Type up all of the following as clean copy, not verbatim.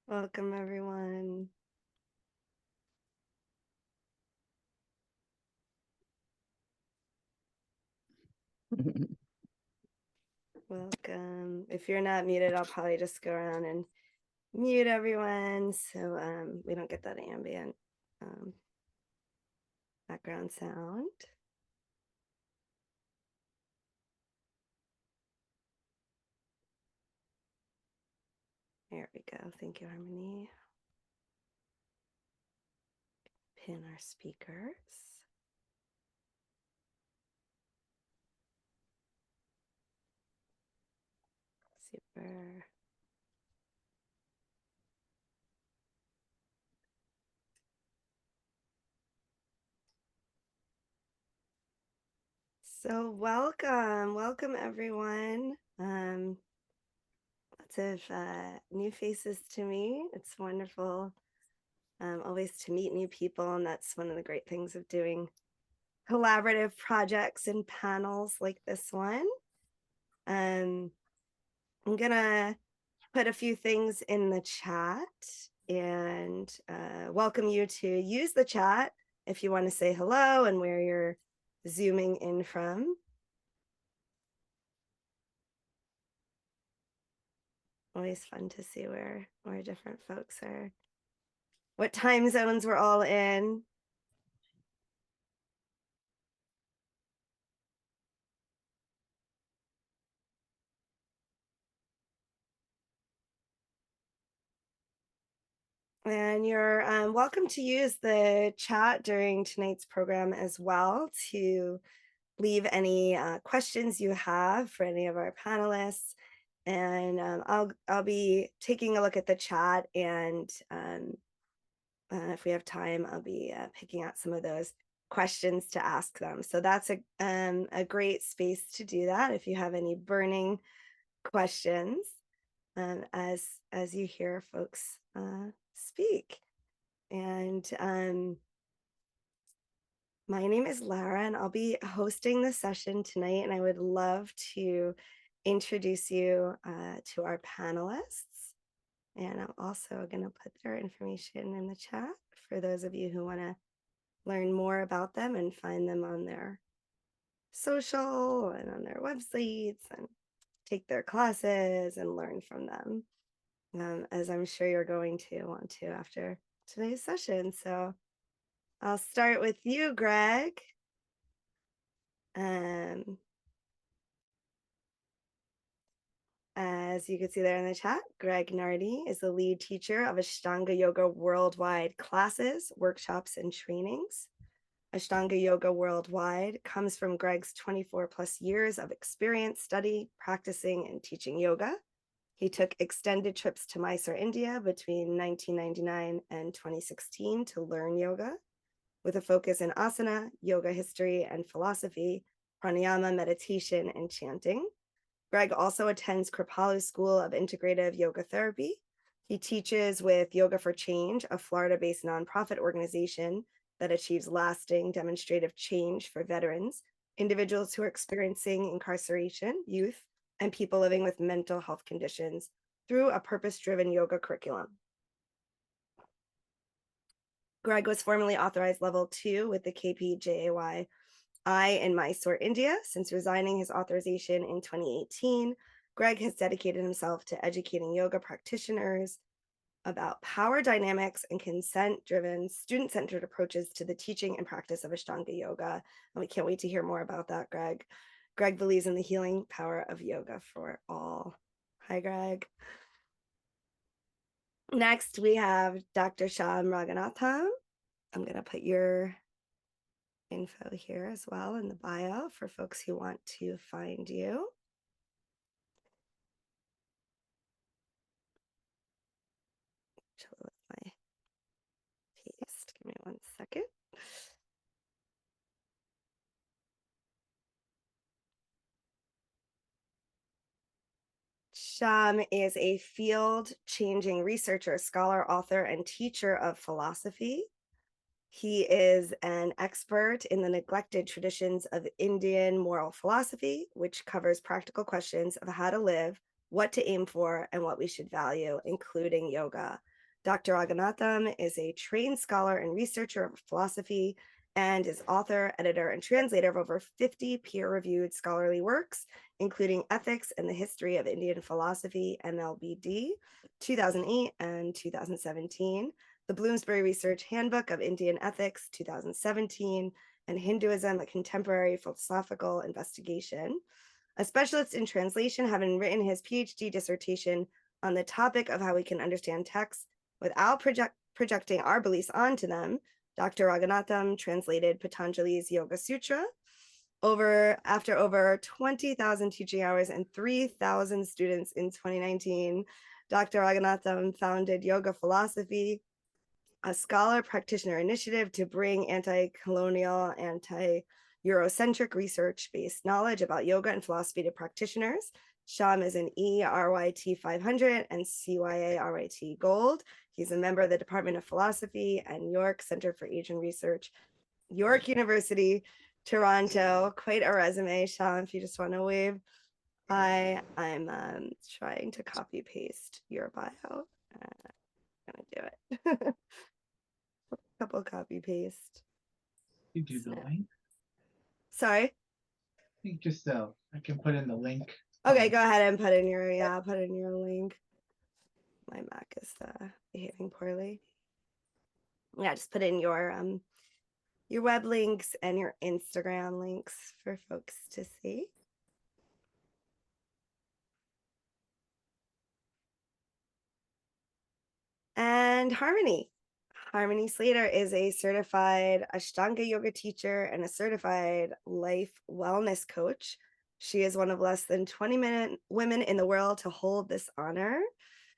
Welcome, everyone. Welcome. If you're not muted, I'll probably just go around and mute everyone so we don't get that ambient background sound. There we go. Thank you, Harmony. Pin our speakers. Super. So welcome everyone. Lots of new faces to me. It's wonderful always to meet new people, and that's one of the great things of doing collaborative projects and panels like this one. I'm gonna put a few things in the chat and welcome you to use the chat if you want to say hello and where you're zooming in from. Always fun to see where different folks are, what time zones we're all in. And you're welcome to use the chat during tonight's program as well to leave any questions you have for any of our panelists. And I'll be taking a look at the chat, and if we have time, I'll be picking out some of those questions to ask them. So that's a great space to do that if you have any burning questions as you hear folks speak. And my name is Lara, and I'll be hosting the session tonight, and I would love to introduce you to our panelists. And I'm also going to put their information in the chat for those of you who want to learn more about them and find them on their social and on their websites and take their classes and learn from them, as I'm sure you're going to want to after today's session. So I'll start with you, Greg. As you can see there in the chat, Greg Nardi is the lead teacher of Ashtanga Yoga Worldwide classes, workshops, and trainings. Ashtanga Yoga Worldwide comes from Greg's 24 plus years of experience study, practicing, and teaching yoga. He took extended trips to Mysore, India between 1999 and 2016 to learn yoga, with a focus in asana, yoga history and philosophy, pranayama, meditation, and chanting. Greg also attends Kripalu School of Integrative Yoga Therapy. He teaches with Yoga for Change, a Florida-based nonprofit organization that achieves lasting demonstrative change for veterans, individuals who are experiencing incarceration, youth, and people living with mental health conditions through a purpose-driven yoga curriculum. Greg was formerly authorized level 2 with the KPJAY in Mysore, India. Since resigning his authorization in 2018, Greg has dedicated himself to educating yoga practitioners about power dynamics and consent-driven, student-centered approaches to the teaching and practice of Ashtanga yoga. And we can't wait to hear more about that, Greg. Greg believes in the healing power of yoga for all. Hi, Greg. Next, we have Dr. Shyam Ranganathan. I'm going to put your info here as well in the bio for folks who want to find you. Chill with my paste. Give me 1 second. Shyam is a field-changing researcher, scholar, author, and teacher of philosophy. He is an expert in the neglected traditions of Indian moral philosophy, which covers practical questions of how to live, what to aim for, and what we should value, including yoga. Dr. Ranganathan is a trained scholar and researcher of philosophy and is author, editor, and translator of over 50 peer-reviewed scholarly works, including Ethics and the History of Indian Philosophy, MLBD, 2008 and 2017, the Bloomsbury Research Handbook of Indian Ethics, 2017, and Hinduism, a Contemporary Philosophical Investigation. A specialist in translation, having written his PhD dissertation on the topic of how we can understand texts without projecting our beliefs onto them, Dr. Ranganathan translated Patanjali's Yoga Sutra. After over 20,000 teaching hours and 3,000 students in 2019, Dr. Ranganathan founded Yoga Philosophy, a scholar practitioner initiative to bring anti-colonial, anti-Eurocentric research-based knowledge about yoga and philosophy to practitioners. Shyam is an ERYT 500 and CYA Gold. He's a member of the Department of Philosophy and York Center for Asian Research, York University, Toronto. Quite a resume, Shyam, if you just want to wave. I'm trying to copy paste your bio. I'm gonna do it. Couple copy paste. You do the link. Sorry. You just I can put in the link. Okay, go ahead and put in your link. My Mac is behaving poorly. Yeah, just put in your web links and your Instagram links for folks to see. And Harmony. Harmony Slater is a certified Ashtanga yoga teacher and a certified life wellness coach. She is one of less than 20 women in the world to hold this honor.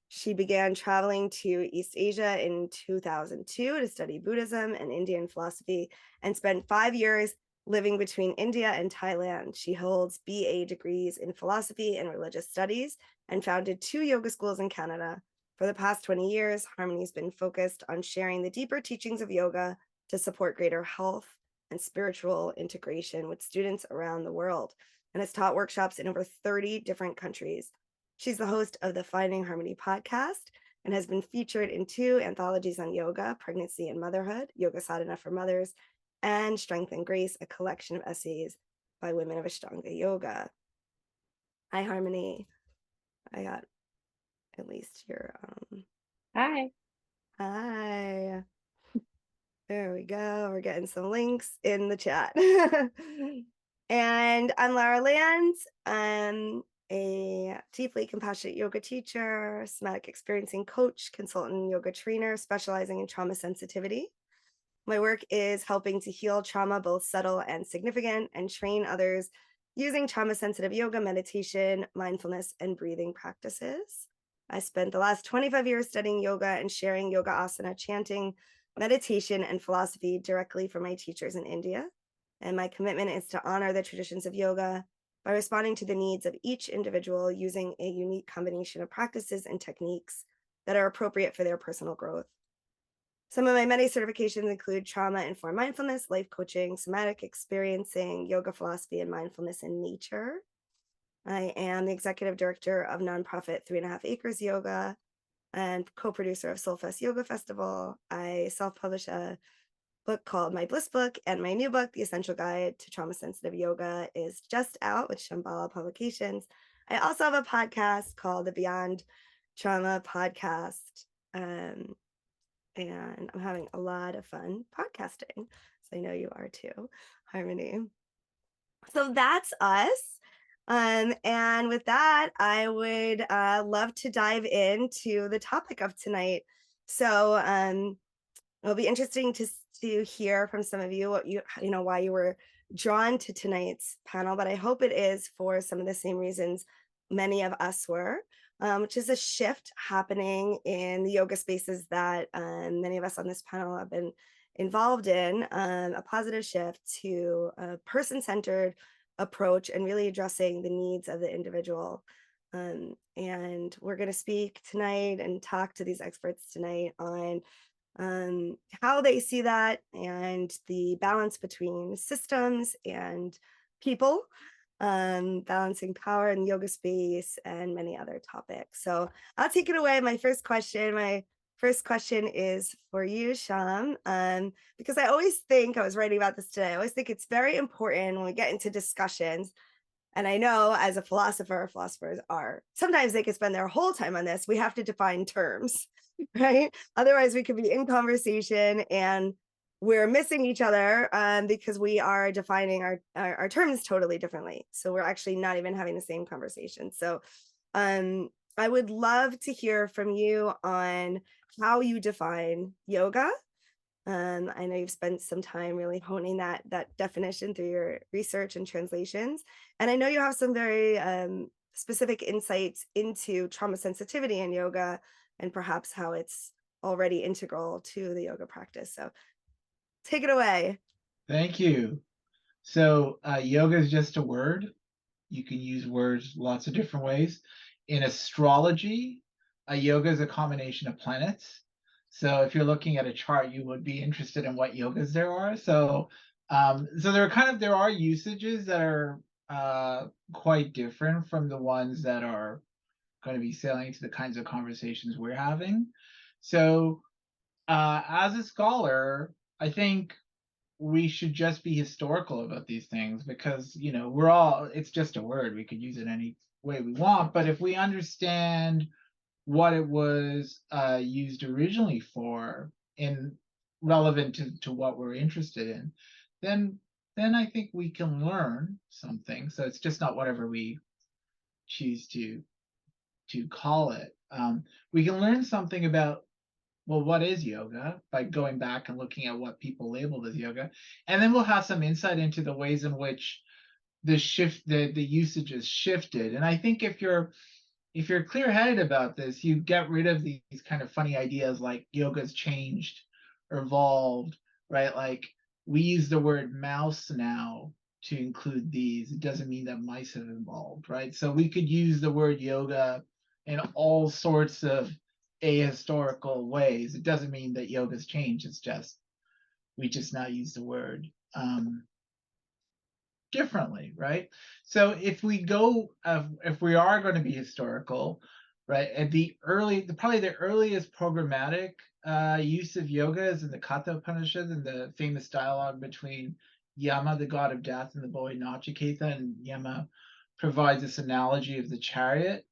She began traveling to East Asia in 2002 to study Buddhism and Indian philosophy and spent 5 years living between India and Thailand. She holds BA degrees in philosophy and religious studies and founded 2 yoga schools in Canada. For the past 20 years, Harmony's been focused on sharing the deeper teachings of yoga to support greater health and spiritual integration with students around the world, and has taught workshops in over 30 different countries. She's the host of the Finding Harmony podcast and has been featured in 2 anthologies on yoga, pregnancy and motherhood, Yoga Sadhana for Mothers, and Strength and Grace, a collection of essays by women of Ashtanga yoga. Hi, Harmony. I got at least your Hi. There we go. We're getting some links in the chat. And I'm Lara Land. I'm a deeply compassionate yoga teacher, somatic experiencing coach, consultant, yoga trainer, specializing in trauma sensitivity. My work is helping to heal trauma, both subtle and significant, and train others using trauma-sensitive yoga, meditation, mindfulness, and breathing practices. I spent the last 25 years studying yoga and sharing yoga asana, chanting, meditation, and philosophy directly from my teachers in India. And my commitment is to honor the traditions of yoga by responding to the needs of each individual using a unique combination of practices and techniques that are appropriate for their personal growth. Some of my many certifications include trauma-informed mindfulness, life coaching, somatic experiencing, yoga philosophy, and mindfulness in nature. I am the executive director of nonprofit 3.5 Acres Yoga and co-producer of Soulfest Yoga Festival. I self-publish a book called My Bliss Book, and my new book, The Essential Guide to Trauma-Sensitive Yoga, is just out with Shambhala Publications. I also have a podcast called the Beyond Trauma Podcast, and I'm having a lot of fun podcasting. So I know you are too, Harmony. So that's us. And with that, I would love to dive into the topic of tonight. So it'll be interesting to hear from some of you what why you were drawn to tonight's panel, but I hope it is for some of the same reasons many of us were, which is a shift happening in the yoga spaces that many of us on this panel have been involved in, a positive shift to a person-centered approach and really addressing the needs of the individual. And we're going to speak tonight and talk to these experts tonight on how they see that and the balance between systems and people, balancing power in yoga space and many other topics. So I'll take it away. My first question, my first question is for you, Shyam, because I always think, I was writing about this today, I always think it's very important when we get into discussions. And I know as a philosopher, philosophers are, sometimes they can spend their whole time on this. We have to define terms, right? Otherwise, we could be in conversation and we're missing each other because we are defining our terms totally differently. So we're actually not even having the same conversation. So I would love to hear from you on how you define yoga. I know you've spent some time really honing that definition through your research and translations. And I know you have some very specific insights into trauma sensitivity in yoga and perhaps how it's already integral to the yoga practice. So take it away. Thank you. So yoga is just a word. You can use words lots of different ways. In astrology, yoga is a combination of planets. So if you're looking at a chart, you would be interested in what yogas there are. So there are usages that are quite different from the ones that are going to be sailing to the kinds of conversations we're having. So as a scholar, I think we should just be historical about these things because it's just a word. We could use it any way we want, but if we understand what it was used originally for and relevant to what we're interested in, then I think we can learn something. So it's just not whatever we choose to call it. We can learn something about, well, what is yoga, by going back and looking at what people labeled as yoga. And then we'll have some insight into the ways in which the usage is shifted. And I think if you're clear-headed about this, you get rid of these kind of funny ideas like yoga's changed or evolved, right? Like we use the word mouse now to include these. It doesn't mean that mice have evolved, right? So we could use the word yoga in all sorts of ahistorical ways. It doesn't mean that yoga's changed. It's just we just now use the word differently, right? So if we are going to be historical, right, at probably the earliest programmatic use of yoga is in the Katha Upanishad, and the famous dialogue between Yama, the god of death, and the boy Nachiketa. And Yama provides this analogy of the chariot.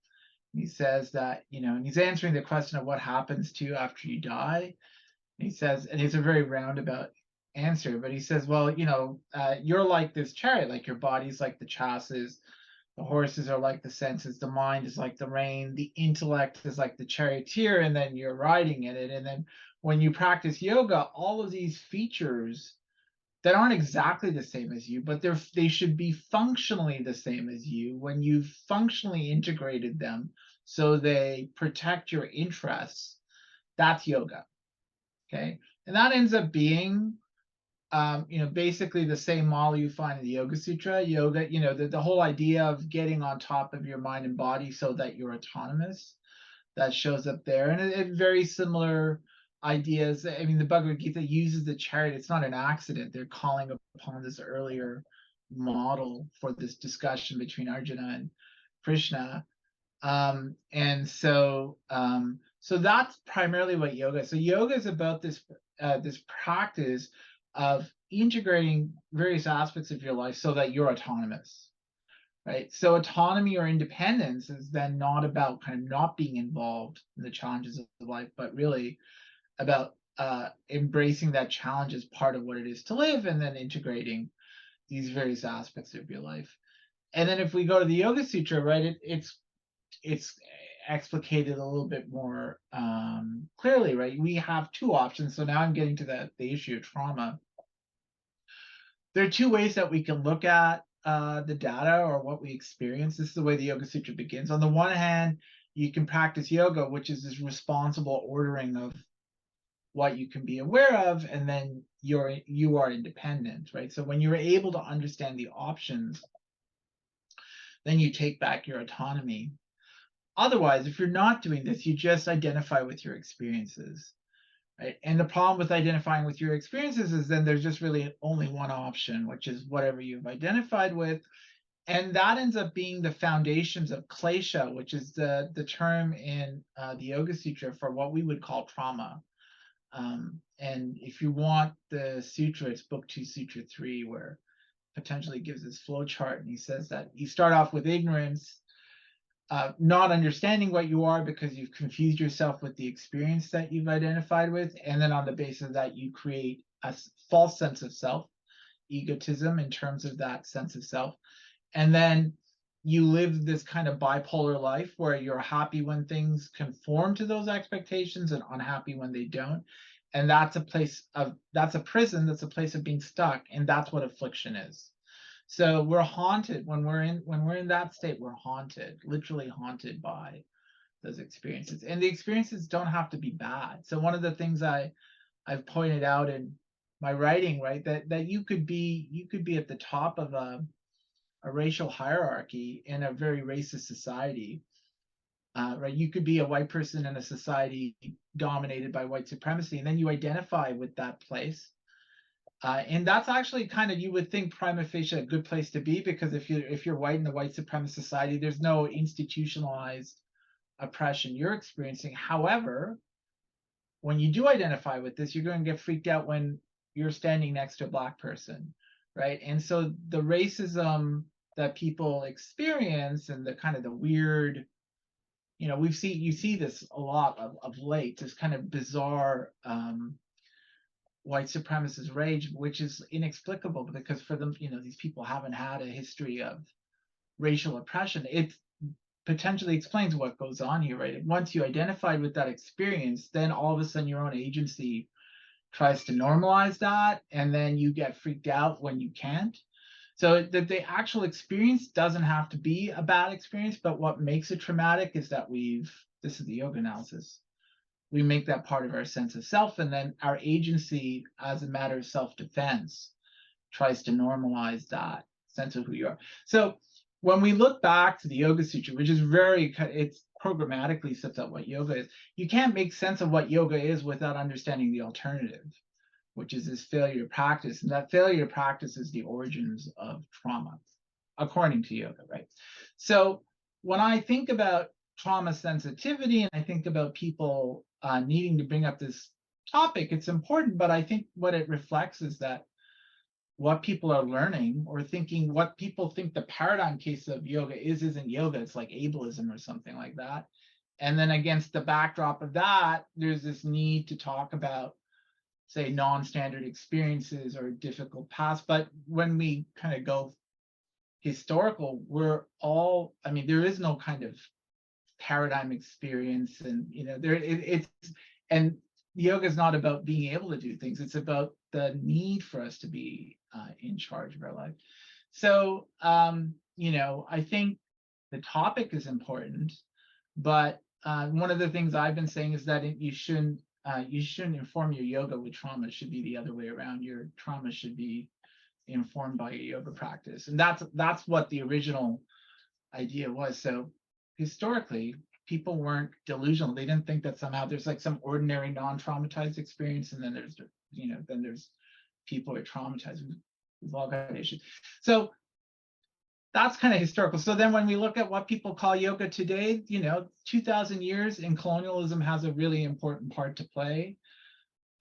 He says that, and he's answering the question of what happens to you after you die. And he says, and it's a very roundabout answer, but he says, well, you're like this chariot, like your body's like the chassis, the horses are like the senses, the mind is like the rein, the intellect is like the charioteer, and then you're riding in it. And then when you practice yoga, all of these features that aren't exactly the same as you, but they should be functionally the same as you when you've functionally integrated them so they protect your interests. That's yoga. Okay. And that ends up being basically the same model you find in the Yoga Sutra. Yoga, the whole idea of getting on top of your mind and body so that you're autonomous, that shows up there. And it very similar ideas. I mean, the Bhagavad Gita uses the chariot. It's not an accident. They're calling upon this earlier model for this discussion between Arjuna and Krishna. So that's primarily what yoga is. So yoga is about this practice of integrating various aspects of your life so that you're autonomous, right? So autonomy or independence is then not about kind of not being involved in the challenges of life, but really about embracing that challenge as part of what it is to live, and then integrating these various aspects of your life. And then if we go to the Yoga Sutra, right, it's explicated a little bit more clearly, right? We have two options. So now I'm getting to the issue of trauma. There are two ways that we can look at the data or what we experience. This is the way the Yoga Sutra begins. On the one hand, you can practice yoga, which is this responsible ordering of what you can be aware of, and then you are independent, right? So when you're able to understand the options, then you take back your autonomy. Otherwise, if you're not doing this, you just identify with your experiences, right? And the problem with identifying with your experiences is then there's just really only one option, which is whatever you've identified with. And that ends up being the foundations of klesha, which is the term in the Yoga Sutra for what we would call trauma. And if you want the sutra, it's book 2, sutra 3, where potentially gives this flow chart, and he says that you start off with ignorance, not understanding what you are because you've confused yourself with the experience that you've identified with, and then on the basis of that you create a false sense of self, egotism in terms of that sense of self, and then you live this kind of bipolar life where you're happy when things conform to those expectations and unhappy when they don't. And that's a prison, that's a place of being stuck, and that's what affliction is. So we're haunted when we're in that state. We're haunted, literally haunted by those experiences, and the experiences don't have to be bad. So one of the things I've pointed out in my writing, right, that you could be at the top of a racial hierarchy in a very racist society, right? You could be a white person in a society dominated by white supremacy, and then you identify with that place. And that's actually kind of, you would think, prima facie a good place to be, because if you're white in the white supremacist society, there's no institutionalized oppression you're experiencing. However, when you do identify with this, you're going to get freaked out when you're standing next to a black person, right? And so the racism that people experience and the kind of the weird, you see this a lot of late, this kind of bizarre white supremacist rage, which is inexplicable because for them, these people haven't had a history of racial oppression. It potentially explains what goes on here, right? Once you identify with that experience, then all of a sudden your own agency tries to normalize that, and then you get freaked out when you can't. So that the actual experience doesn't have to be a bad experience, but what makes it traumatic is that this is the yoga analysis, we make that part of our sense of self, and then our agency as a matter of self-defense tries to normalize that sense of who you are. So when we look back to the Yoga Sutra, which is it's programmatically sets out what yoga is, you can't make sense of what yoga is without understanding the alternative, which is this failure to practice. And that failure to practice is the origins of trauma, according to yoga, right? So when I think about trauma sensitivity and I think about people needing to bring up this topic, it's important, but I think what it reflects is that what people are learning or thinking, what people think the paradigm case of yoga isn't yoga. It's like ableism or something like that. And then against the backdrop of that, there's this need to talk about, say, non-standard experiences or difficult paths. But when we kind of go historical, there is no kind of paradigm experience, and and yoga is not about being able to do things. It's about the need for us to be in charge of our life. So I think the topic is important, but one of the things I've been saying is that you shouldn't inform your yoga with trauma. It should be the other way around. Your trauma should be informed by your yoga practice, and that's what the original idea was. So historically, people weren't delusional. They didn't think that somehow there's like some ordinary non-traumatized experience, and then there's people who are traumatized. We've all got issues. So that's kind of historical. So then when we look at what people call yoga today, 2,000 years in colonialism has a really important part to play.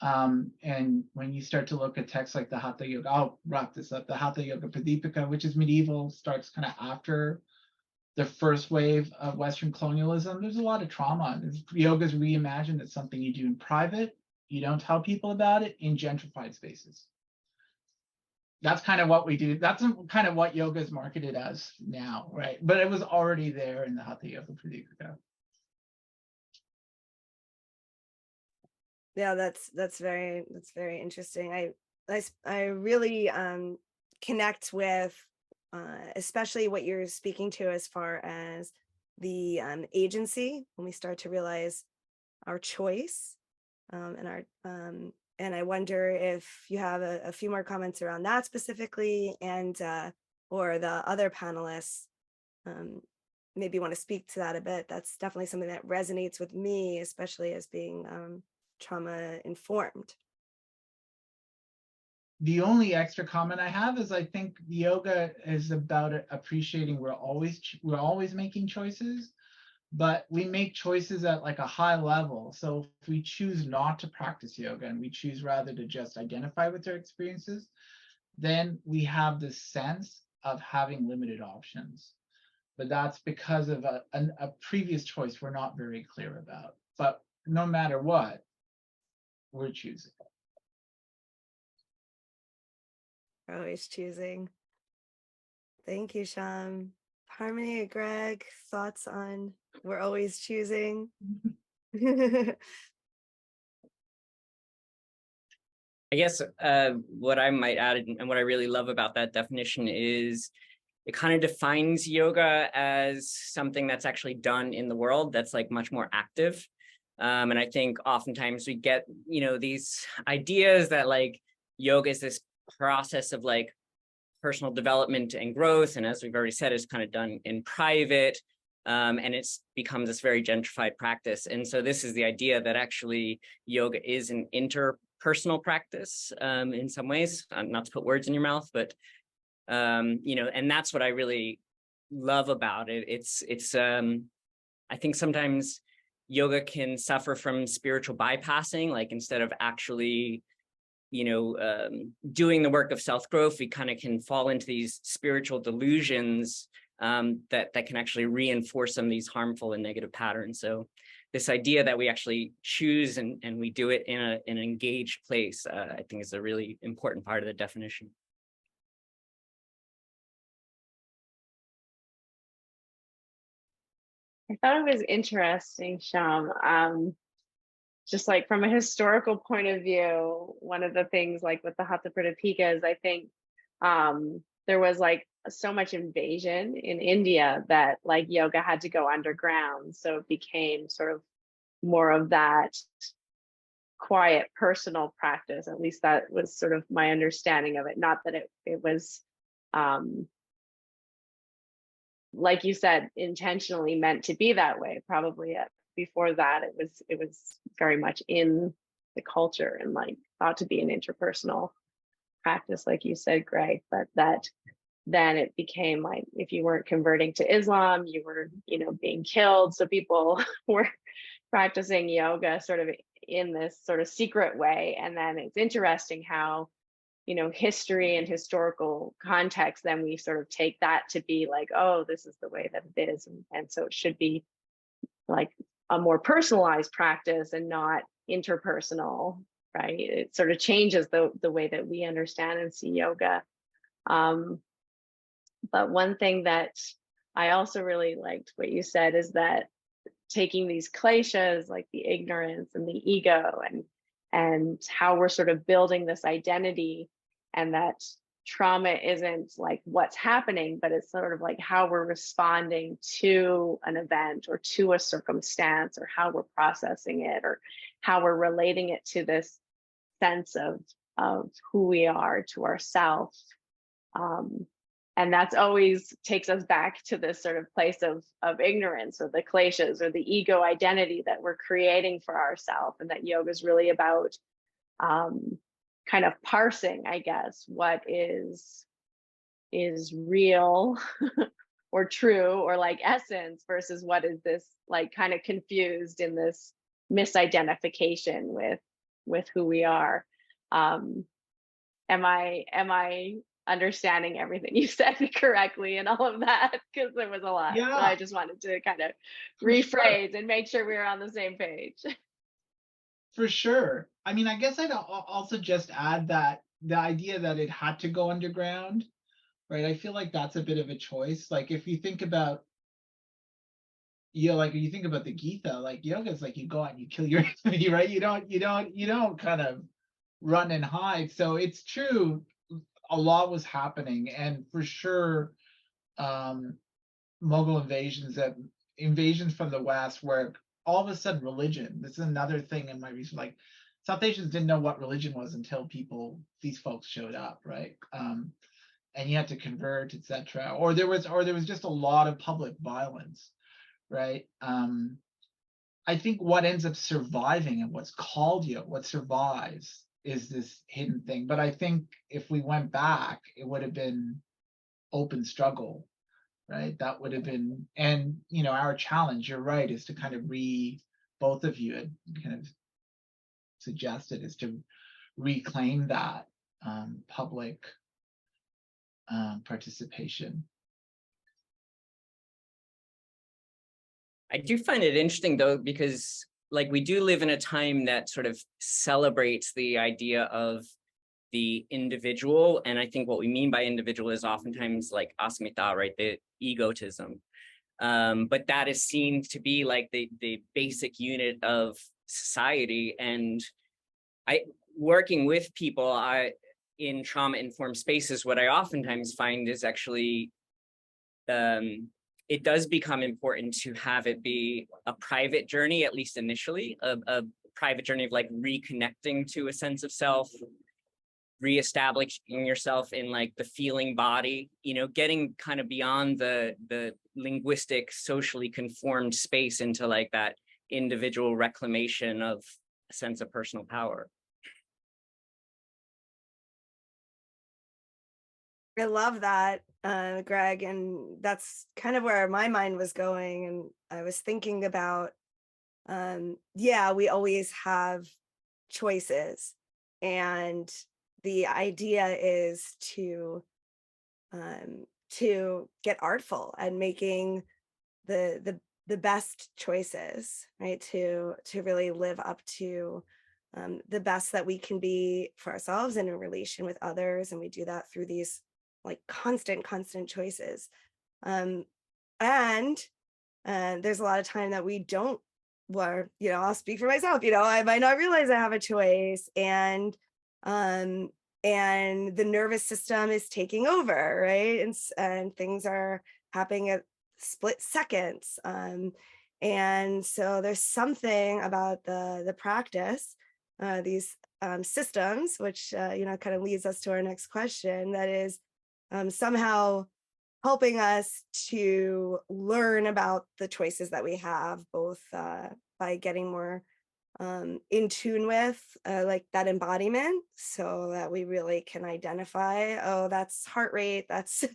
And when you start to look at texts like the Hatha Yoga, I'll wrap this up, the Hatha Yoga Pradipika, which is medieval, starts kind of after the first wave of Western colonialism. There's a lot of trauma. Yoga's reimagined. It's something you do in private. You don't tell people about it in gentrified spaces. That's kind of what we do. That's kind of what yoga is marketed as now, right? But it was already there in the Hatha Yoga Pradipika. Yeah, that's very interesting. I really connect with especially what you're speaking to as far as the agency, when we start to realize our choice, and I wonder if you have a few more comments around that specifically, and or the other panelists maybe want to speak to that a bit. That's definitely something that resonates with me, especially as being trauma informed. The only extra comment I have is I think yoga is about appreciating we're always making choices, but we make choices at like a high level. So if we choose not to practice yoga and we choose rather to just identify with our experiences, then we have this sense of having limited options. But that's because of a previous choice we're not very clear about. But no matter what, we're choosing. Always choosing. Thank you, Shyam. Harmony, Greg, thoughts on we're always choosing? I guess what I might add and what I really love about that definition is it kind of defines yoga as something that's actually done in the world that's like much more active. And I think oftentimes we get, these ideas that like yoga is this process of like personal development and growth. And as we've already said, it's kind of done in private. And it's become this very gentrified practice. And so this is the idea that actually yoga is an interpersonal practice in some ways, not to put words in your mouth, but, and that's what I really love about it. It's I think sometimes yoga can suffer from spiritual bypassing, like instead of actually doing the work of self-growth, we kind of can fall into these spiritual delusions that can actually reinforce some of these harmful and negative patterns. So this idea that we actually choose and we do it in an engaged place, I think is a really important part of the definition. I thought it was interesting, Shyam. Just like from a historical point of view, one of the things like with the Hatha Pradipika is I think there was like so much invasion in India that like yoga had to go underground. So it became sort of more of that quiet personal practice. At least that was sort of my understanding of it. Not that it was like you said, intentionally meant to be that way. Probably before that, it was very much in the culture and like thought to be an interpersonal practice, like you said, Greg. But that then it became like if you weren't converting to Islam, you were, being killed. So people were practicing yoga sort of in this sort of secret way. And then it's interesting how history and historical context, then we sort of take that to be like, oh, this is the way that it is. And so it should be like a more personalized practice and not interpersonal, right? It sort of changes the way that we understand and see yoga. But one thing that I also really liked what you said is that taking these kleshas, like the ignorance and the ego and how we're sort of building this identity, and that trauma isn't like what's happening, but it's sort of like how we're responding to an event or to a circumstance, or how we're processing it, or how we're relating it to this sense of who we are, to ourselves. And that's always takes us back to this sort of place of ignorance, or the kleshas, or the ego identity that we're creating for ourselves. And that yoga is really about kind of parsing, I guess, what is real or true, or like essence, versus what is this like kind of confused in this misidentification with who we are. Am I understanding everything you said correctly and all of that? Because there was a lot. Yeah. So I just wanted to kind of rephrase and make sure we were on the same page. For sure. I mean, I guess I'd also just add that the idea that it had to go underground, right? I feel like that's a bit of a choice. Like if you think about, like you think about the Gita, like yoga is like you go out and you kill your enemy, right? You don't kind of run and hide. So it's true, a lot was happening, and for sure, Mughal invasions from the West, where all of a sudden religion. This is another thing in my research. Like South Asians didn't know what religion was until these folks showed up, right? And you had to convert, etc. Or there was just a lot of public violence, right? I think what ends up surviving and what's called what survives is this hidden thing. But I think if we went back, it would have been open struggle, right? That would have been, and our challenge, you're right, is to kind of both of you had kind of suggested, is to reclaim that public participation. I do find it interesting though, because like we do live in a time that sort of celebrates the idea of the individual. And I think what we mean by individual is oftentimes like asmita, right? The egotism. But that is seen to be like the basic unit of society. And working with people in trauma-informed spaces, what I oftentimes find is actually it does become important to have it be a private journey, at least initially, a private journey of like reconnecting to a sense of self, reestablishing yourself in like the feeling body, getting kind of beyond the linguistic, socially conformed space into like that individual reclamation of a sense of personal power. I love that, Greg, and that's kind of where my mind was going. And I was thinking about, yeah, we always have choices, and the idea is to get artful and making the best choices, right? To really live up to the best that we can be for ourselves and in relation with others, and we do that through these like constant choices. And there's a lot of time that we don't, or I'll speak for myself, I might not realize I have a choice, and the nervous system is taking over, right? And things are happening at split seconds. And so there's something about the practice, these systems, which kind of leads us to our next question, that is somehow helping us to learn about the choices that we have, both by getting more in tune with like that embodiment, so that we really can identify, oh, that's heart rate, that's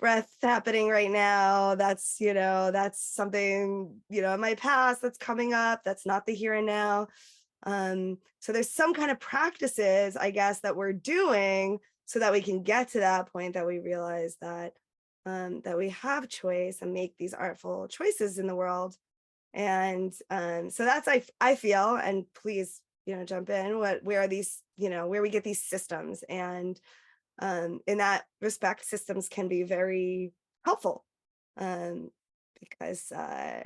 breath happening right now, that's that's something in my past that's coming up, that's not the here and now. So there's some kind of practices, I guess, that we're doing so that we can get to that point that we realize that that we have choice and make these artful choices in the world. And so that's, I feel, and please jump in, where are these, where we get these systems. And in that respect, systems can be very helpful, because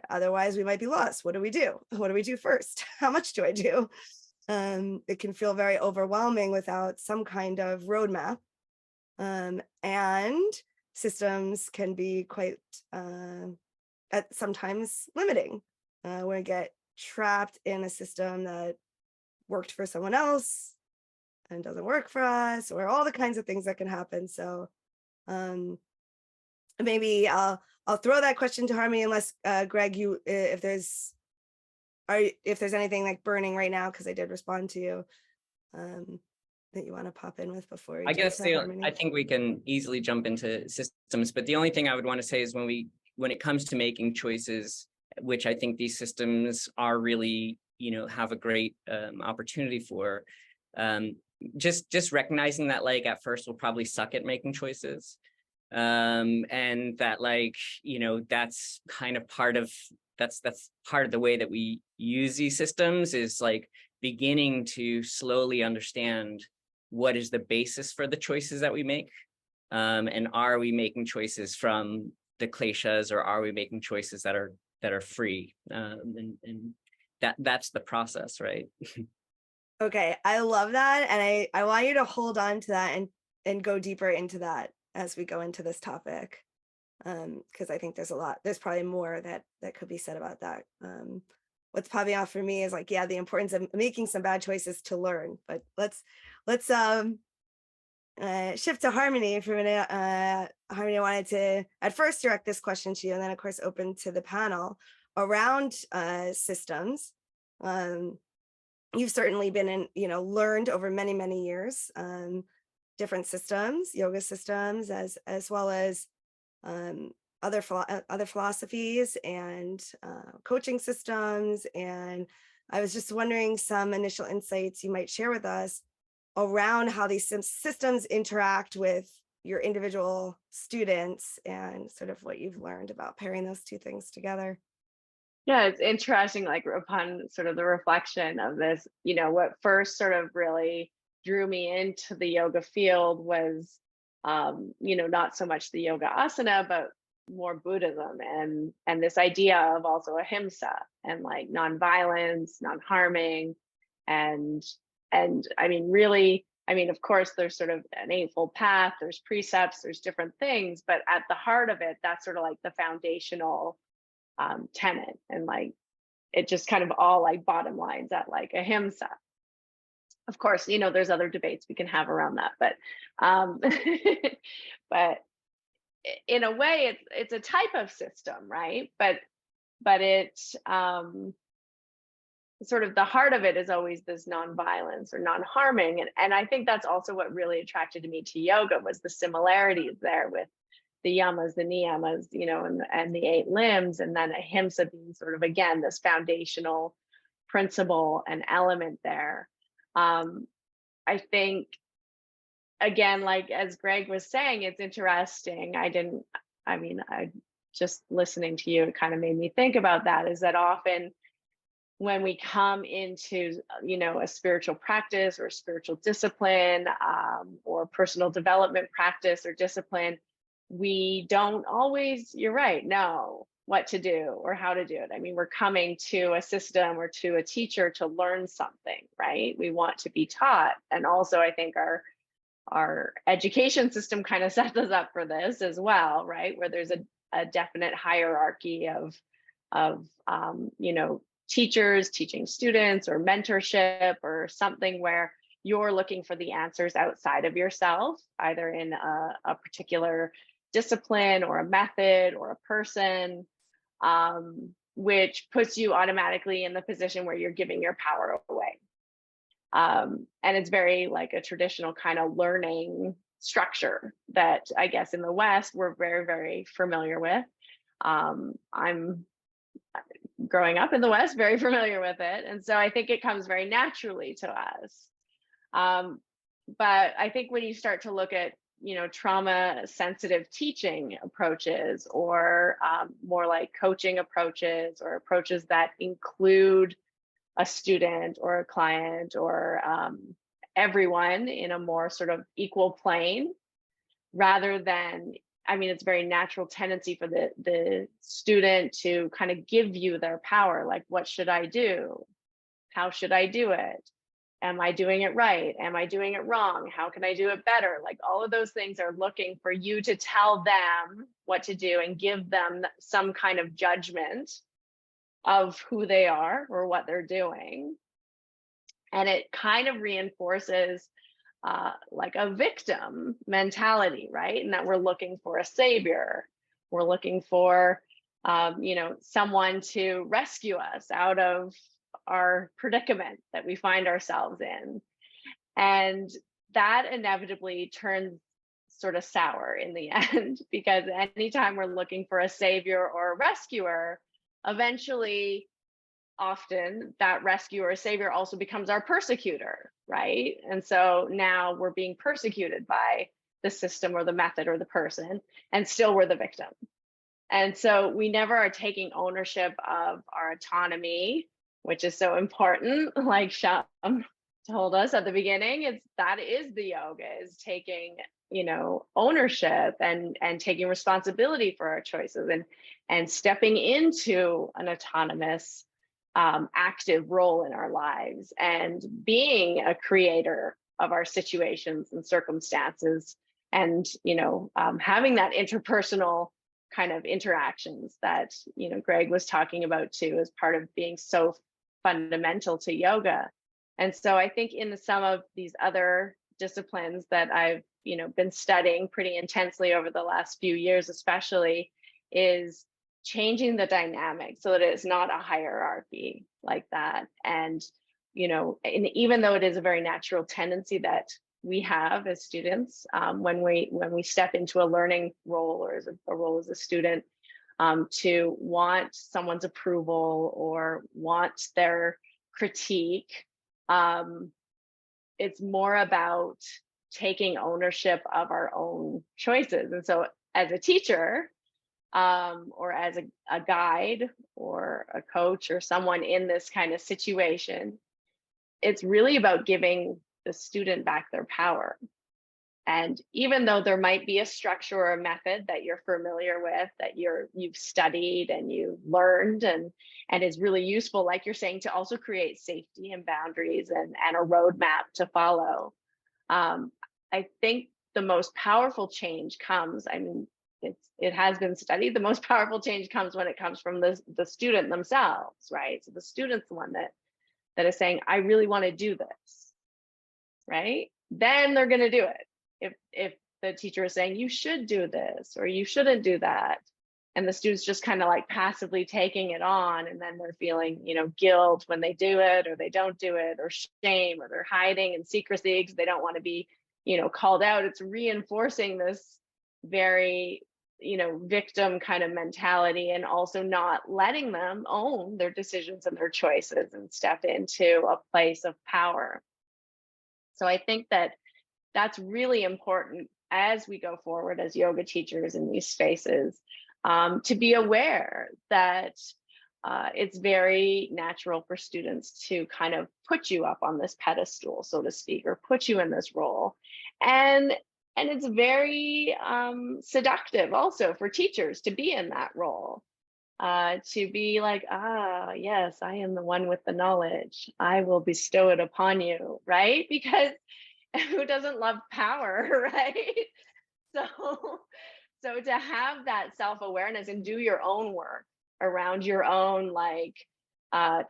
otherwise we might be lost. What do we do first? How much do I do? It can feel very overwhelming without some kind of roadmap. And systems can be quite sometimes limiting. We get trapped in a system that worked for someone else and doesn't work for us, or all the kinds of things that can happen. So maybe I'll throw that question to Harmony, unless Greg, if there's anything like burning right now, because I did respond to you, that you want to pop in with before I guess I think we can easily jump into systems, but the only thing I would want to say is when it comes to making choices, which I think these systems are really, have a great opportunity for, just recognizing that like at first we'll probably suck at making choices, and that like that's kind of part of that's part of the way that we use these systems, is like beginning to slowly understand what is the basis for the choices that we make, and are we making choices from the kleshas, or are we making choices that are free, and that's the process, right? Okay, I love that, and I want you to hold on to that and go deeper into that as we go into this topic, because I think there's probably more that could be said about that. What's popping off for me is like, yeah, the importance of making some bad choices to learn. But let's shift to Harmony for a minute. Harmony, I wanted to at first direct this question to you, and then of course open to the panel around systems. you've certainly been in, learned over many, many years, different systems, yoga systems, as well as other philosophies and coaching systems. And I was just wondering some initial insights you might share with us around how these systems interact with your individual students and sort of what you've learned about pairing those two things together. Yeah, it's interesting, like upon sort of the reflection of this, what first sort of really drew me into the yoga field was, not so much the yoga asana, but more Buddhism and this idea of also ahimsa and like nonviolence, non-harming, and I mean, really, of course, there's sort of an eightfold path, there's precepts, there's different things, but at the heart of it, that's sort of like the foundational tenet, and like it just kind of all like bottom lines at like ahimsa. Of course, there's other debates we can have around that, but but in a way it's a type of system, right? But it's sort of the heart of it is always this non-violence or non-harming, and I think that's also what really attracted me to yoga, was the similarities there with the yamas, the niyamas, and the 8 limbs, and then ahimsa being sort of, again, this foundational principle and element there. I think, again, like as Greg was saying, it's interesting. I just listening to you, it kind of made me think about that, is that often when we come into, a spiritual practice or spiritual discipline, or personal development practice or discipline, we don't always, you're right, know what to do or how to do it. I mean, we're coming to a system or to a teacher to learn something, right? We want to be taught. And also, I think our education system kind of sets us up for this as well, right? Where there's a definite hierarchy of teachers teaching students, or mentorship, or something where you're looking for the answers outside of yourself, either in a particular discipline or a method or a person, which puts you automatically in the position where you're giving your power away. And it's very like a traditional kind of learning structure that I guess in the West we're very, very familiar with. I'm growing up in the West, very familiar with it. And so I think it comes very naturally to us. But I think when you start to look at, trauma sensitive teaching approaches, or more like coaching approaches, or approaches that include a student or a client, or everyone in a more sort of equal plane, rather than, it's very natural tendency for the student to kind of give you their power. Like, what should I do? How should I do it? Am I doing it right? Am I doing it wrong? How can I do it better? Like, all of those things are looking for you to tell them what to do and give them some kind of judgment of who they are or what they're doing. And it kind of reinforces like a victim mentality, right? And that we're looking for a savior. We're looking for, someone to rescue us out of our predicament that we find ourselves in. And that inevitably turns sort of sour in the end, because anytime we're looking for a savior or a rescuer, eventually, often that rescuer or savior also becomes our persecutor, right? And so now we're being persecuted by the system or the method or the person, and still we're the victim. And so we never are taking ownership of our autonomy, which is so important. Like Shyam told us at the beginning, that is the yoga, is taking, ownership and taking responsibility for our choices, and stepping into an autonomous, active role in our lives, and being a creator of our situations and circumstances, and having that interpersonal kind of interactions that Greg was talking about too, as part of being so fundamental to yoga. And so I think in some of these other disciplines that I've been studying pretty intensely over the last few years, especially, is changing the dynamic so that it's not a hierarchy like that, and and even though it is a very natural tendency that we have as students, when we step into a learning role or as a role as a student, to want someone's approval or want their critique, it's more about taking ownership of our own choices. And so as a teacher, or as a guide or a coach or someone in this kind of situation, it's really about giving the student back their power. And even though there might be a structure or a method that you're familiar with, that you've studied and you learned and is really useful, like you're saying, to also create safety and boundaries and a roadmap to follow. I think the most powerful change comes, I mean, it has been studied, the most powerful change comes when it comes from the student themselves, right? So the student's the one that is saying, I really want to do this, right? Then they're going to do it. If the teacher is saying you should do this or you shouldn't do that, and the student's just kind of like passively taking it on, and then they're feeling, guilt when they do it or they don't do it, or shame, or they're hiding in secrecy because they don't want to be, called out. It's reinforcing this very, victim kind of mentality, and also not letting them own their decisions and their choices and step into a place of power. So I think that that's really important as we go forward as yoga teachers in these spaces, to be aware that it's very natural for students to kind of put you up on this pedestal, so to speak, or put you in this role. And it's very seductive also for teachers to be in that role, to be like, yes, I am the one with the knowledge. I will bestow it upon you, right? Because who doesn't love power, right? So to have that self-awareness and do your own work around your own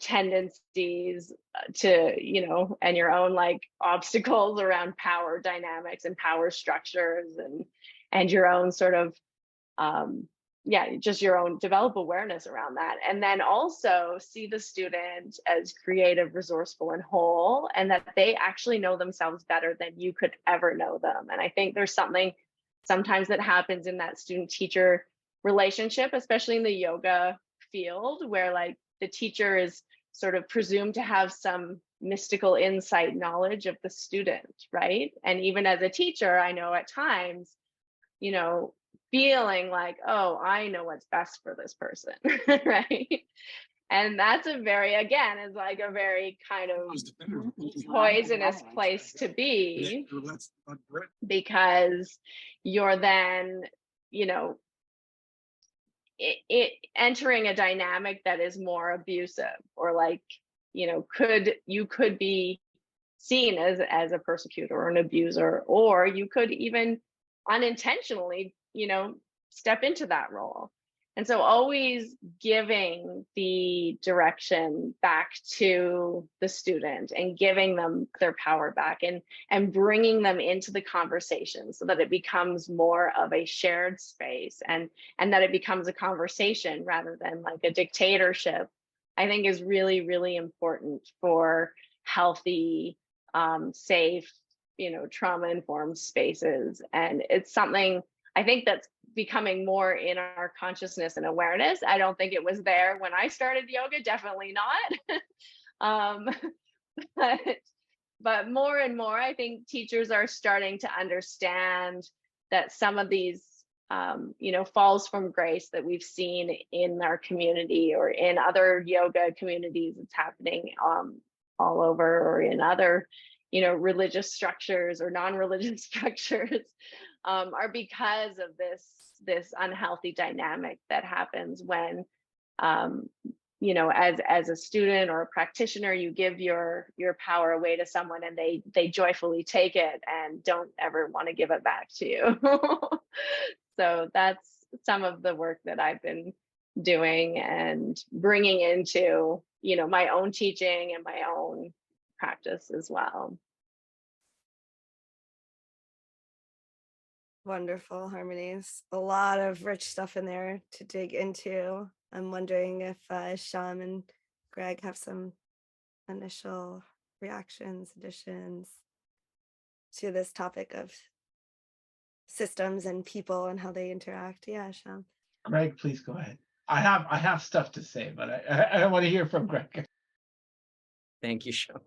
tendencies to, and your own obstacles around power dynamics and power structures, and your own sort of just your own, develop awareness around that. And then also see the student as creative, resourceful, and whole, and that they actually know themselves better than you could ever know them. And I think there's something sometimes that happens in that student-teacher relationship, especially in the yoga field, where the teacher is sort of presumed to have some mystical insight knowledge of the student, right? And even as a teacher, I know at times, feeling like, oh, I know what's best for this person, right? And that's a very kind of poisonous place to be, because you're then, it entering a dynamic that is more abusive, or you could be seen as a persecutor or an abuser, or you could even unintentionally, step into that role. And so always giving the direction back to the student and giving them their power back, and bringing them into the conversation so that it becomes more of a shared space, and that it becomes a conversation rather than like a dictatorship, I think is really, really important for healthy, safe, trauma-informed spaces. And it's something I think that's becoming more in our consciousness and awareness. I don't think it was there when I started yoga, definitely not. But more and more, I think teachers are starting to understand that some of these, falls from grace that we've seen in our community or in other yoga communities, it's happening all over, or in other, religious structures or non-religious structures, are because of this unhealthy dynamic that happens when, as a student or a practitioner, you give your power away to someone, and they joyfully take it and don't ever want to give it back to you. So that's some of the work that I've been doing and bringing into, my own teaching and my own practice as well. Wonderful, Harmonies. A lot of rich stuff in there to dig into. I'm wondering if Shyam and Greg have some initial reactions, additions to this topic of systems and people and how they interact? Yeah, Shyam. Greg, please go ahead. I have stuff to say, but I want to hear from Greg. Thank you, Sean.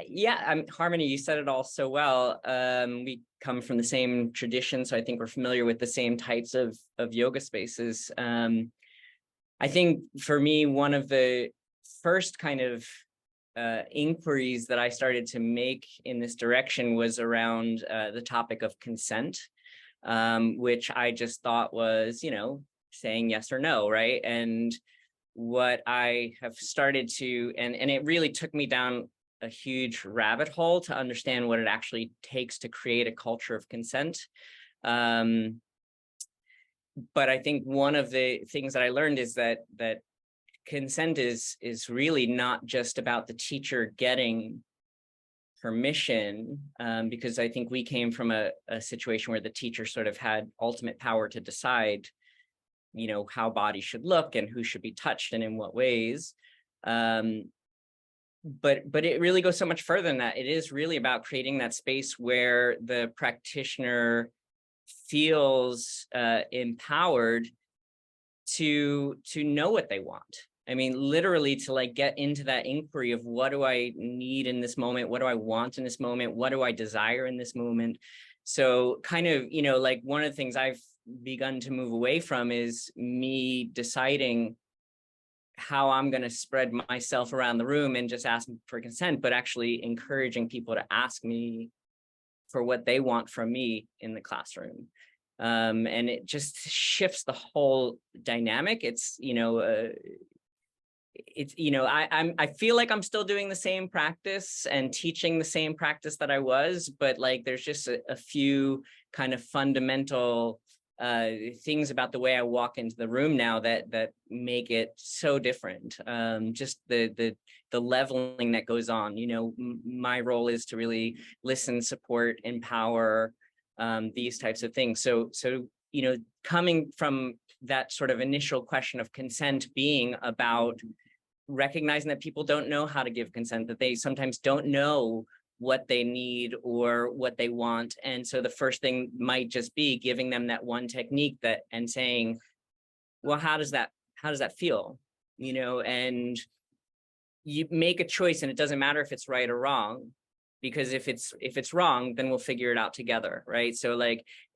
Yeah, Harmony, you said it all so well. We come from the same tradition, so I think we're familiar with the same types of yoga spaces. I think for me, one of the first kind of inquiries that I started to make in this direction was around the topic of consent, which I just thought was, saying yes or no, right? And what I have started to, and it really took me down a huge rabbit hole to understand what it actually takes to create a culture of consent. But I think one of the things that I learned is that consent is really not just about the teacher getting permission, because I think we came from a situation where the teacher sort of had ultimate power to decide, how bodies should look and who should be touched and in what ways. But it really goes so much further than that. It is really about creating that space where the practitioner feels empowered to know what they want. I mean, literally to get into that inquiry of what do I need in this moment? What do I want in this moment? What do I desire in this moment? So kind of, one of the things I've begun to move away from is me deciding how I'm going to spread myself around the room and just ask for consent, but actually encouraging people to ask me for what they want from me in the classroom. And it just shifts the whole dynamic. I feel like I'm still doing the same practice and teaching the same practice that I was, but there's just a few kind of fundamental things about the way I walk into the room now that make it so different. Just the leveling that goes on. My role is to really listen, support, empower, these types of things. So coming from that sort of initial question of consent being about recognizing that people don't know how to give consent, that they sometimes don't know what they need or what they want. And so the first thing might just be giving them that one technique and saying, well, how does that feel? And you make a choice, and it doesn't matter if it's right or wrong, because if it's wrong, then we'll figure it out together, right? So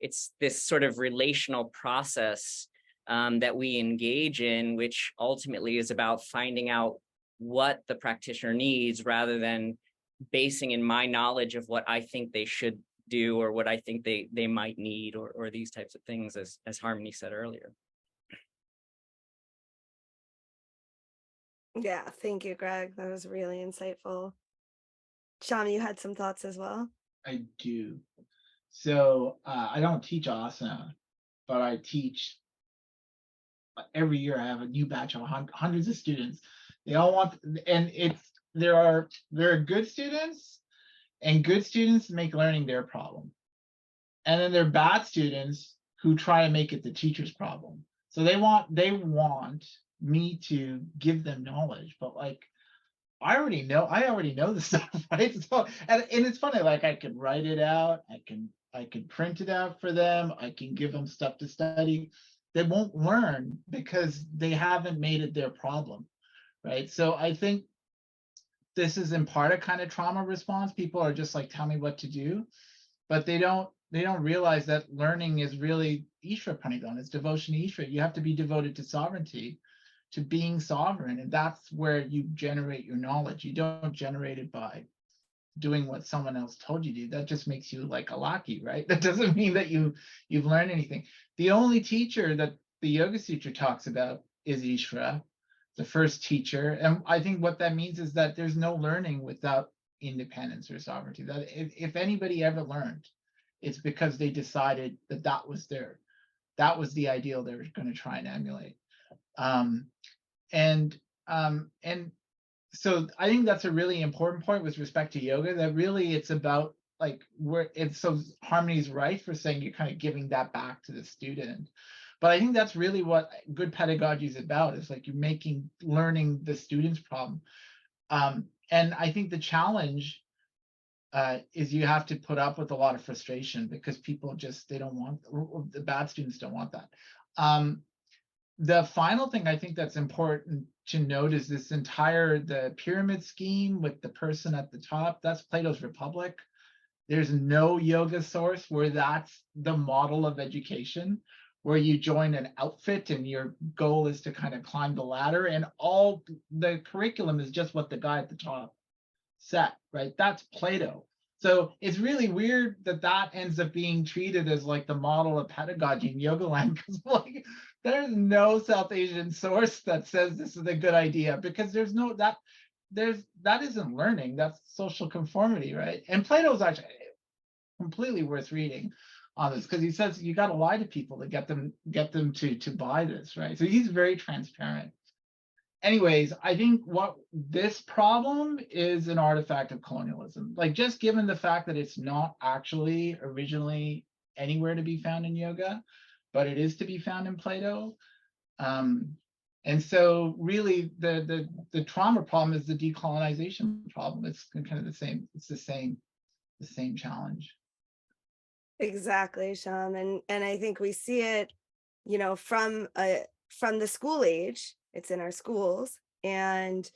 it's this sort of relational process that we engage in, which ultimately is about finding out what the practitioner needs rather than basing in my knowledge of what I think they should do or what I think they might need or these types of things, as Harmony said earlier. Yeah, thank you, Greg. That was really insightful. Shyam, you had some thoughts as well? I do. So I don't teach asana, but I teach every year. I have a new batch of hundreds of students. They all want, and there are good students, and good students make learning their problem. And then there are bad students who try to make it the teacher's problem. So they want me to give them knowledge, but I already know the stuff, right? So and it's funny, I can write it out, I can print it out for them, I can give them stuff to study. They won't learn because they haven't made it their problem, right? So I think this is in part a kind of trauma response. People are just tell me what to do, but they don't realize that learning is really Ishvara Pranidhana. It's devotion to Ishvara. You have to be devoted to sovereignty, to being sovereign, and that's where you generate your knowledge. You don't generate it by doing what someone else told you to do. That just makes you like a lackey, right? That doesn't mean that you've learned anything. The only teacher that the Yoga Sutra talks about is Ishvara, the first teacher. And I think what that means is that there's no learning without independence or sovereignty. That if anybody ever learned, it's because they decided that was the ideal they were going to try and emulate. And so I think that's a really important point with respect to yoga, that really it's about so Harmony's right for saying you're kind of giving that back to the student. But I think that's really what good pedagogy is about, is you're making learning the student's problem. And I think the challenge is you have to put up with a lot of frustration because people just, they don't want, the bad students don't want that. The final thing I think that's important to note is this the pyramid scheme with the person at the top, that's Plato's Republic. There's no yoga source where that's the model of education, where you join an outfit and your goal is to kind of climb the ladder, and all the curriculum is just what the guy at the top set, right? That's Plato. So it's really weird that that ends up being treated as like the model of pedagogy in Yoga Land, because like there's no South Asian source that says this is a good idea, because there's no that isn't learning, that's social conformity, right? And Plato's actually completely worth reading on this, because he says you got to lie to people to get them to buy this, right? So he's very transparent. Anyways, I think what this problem is an artifact of colonialism. Like, just given the fact that it's not actually originally anywhere to be found in yoga, but it is to be found in Plato. And so really the trauma problem is the decolonization problem. It's kind of the same, it's the same challenge. Exactly, Shyam. And I think we see it, you know, from the school age. It's in our schools, and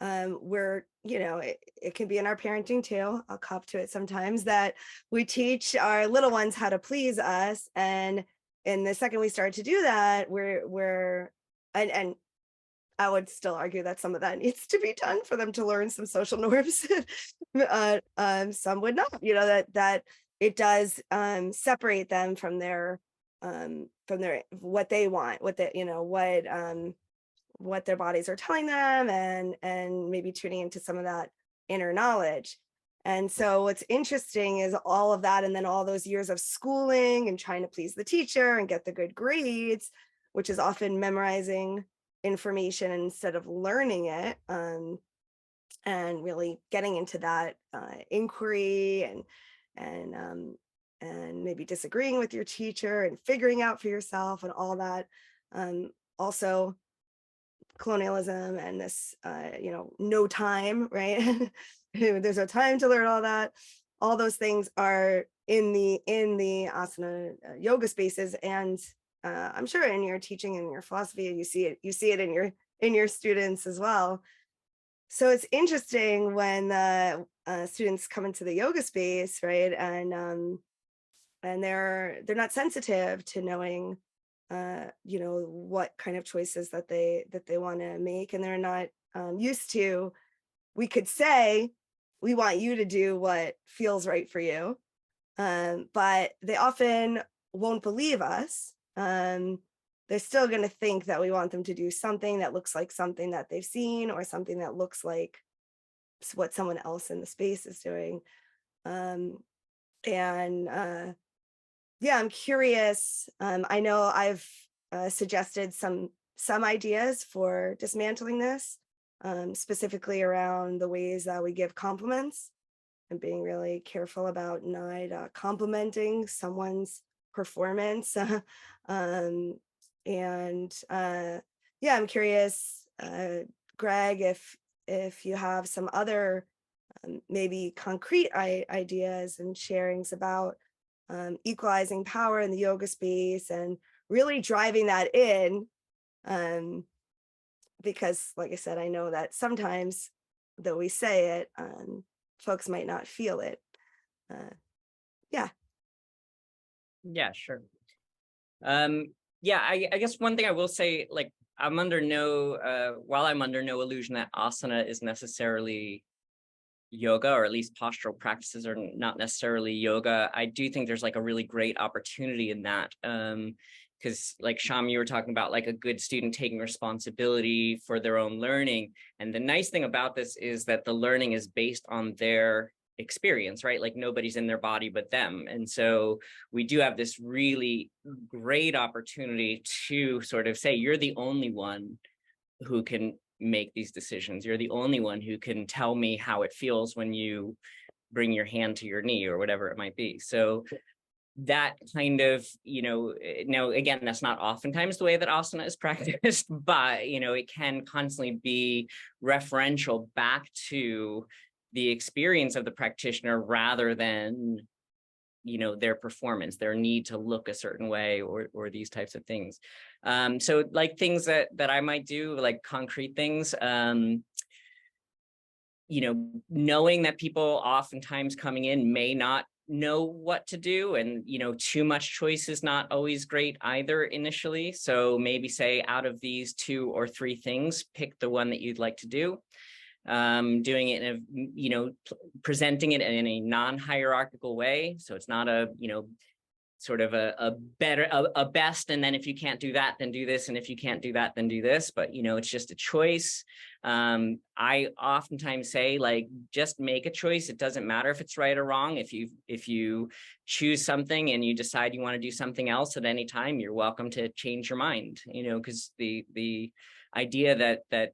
we're, you know, it can be in our parenting too. I'll cop to it sometimes, that we teach our little ones how to please us, and the second we start to do that, we're and I would still argue that some of that needs to be done for them to learn some social norms. Some would not, you know, that it does separate them from their what they want, what they, you know, what their bodies are telling them, and maybe tuning into some of that inner knowledge. And so what's interesting is all of that, and then all those years of schooling and trying to please the teacher and get the good grades, which is often memorizing information instead of learning it, and really getting into that inquiry and maybe disagreeing with your teacher and figuring out for yourself and all that. Also colonialism and this, you know, no time, right? There's no time to learn all that. All those things are in the asana yoga spaces, and I'm sure in your teaching and your philosophy, you see it in your students as well. So it's interesting when students come into the yoga space, right? And they're not sensitive to knowing, you know, what kind of choices that they want to make, and they're not used to. We could say, we want you to do what feels right for you, but they often won't believe us. They're still going to think that we want them to do something that looks like something that they've seen, or something that looks like what someone else in the space is doing. Yeah, I'm curious. I know I've suggested some ideas for dismantling this, specifically around the ways that we give compliments, and being really careful about not complimenting someone's performance. Yeah, I'm curious, Greg, if you have some other maybe concrete ideas and sharings about equalizing power in the yoga space and really driving that in, because like I said, I know that sometimes, though we say it, folks might not feel it. Yeah, sure. Yeah, I guess one thing I will say, like, I'm under no while I'm under no illusion that asana is necessarily yoga, or at least postural practices are not necessarily yoga. I do think there's like a really great opportunity in that, because like Shyam, you were talking about like a good student taking responsibility for their own learning. And the nice thing about this is that the learning is based on their experience, right? Like nobody's in their body but them. And so we do have this really great opportunity to sort of say, you're the only one who can make these decisions. You're the only one who can tell me how it feels when you bring your hand to your knee or whatever it might be. So that kind of, now again, that's not oftentimes the way that asana is practiced, but, it can constantly be referential back to the experience of the practitioner rather than, their performance, their need to look a certain way, or these types of things. So like things that I might do, like concrete things, knowing that people oftentimes coming in may not know what to do, and too much choice is not always great either initially. So maybe say, out of these 2 or 3 things, pick the one that you'd like to do. Doing it in a, presenting it in a non-hierarchical way, so it's not a sort of a best, and then if you can't do that, then do this, and if you can't do that, then do this, but it's just a choice. I oftentimes say, like, just make a choice. It doesn't matter if it's right or wrong. If you choose something and you decide you want to do something else at any time, you're welcome to change your mind, because the idea that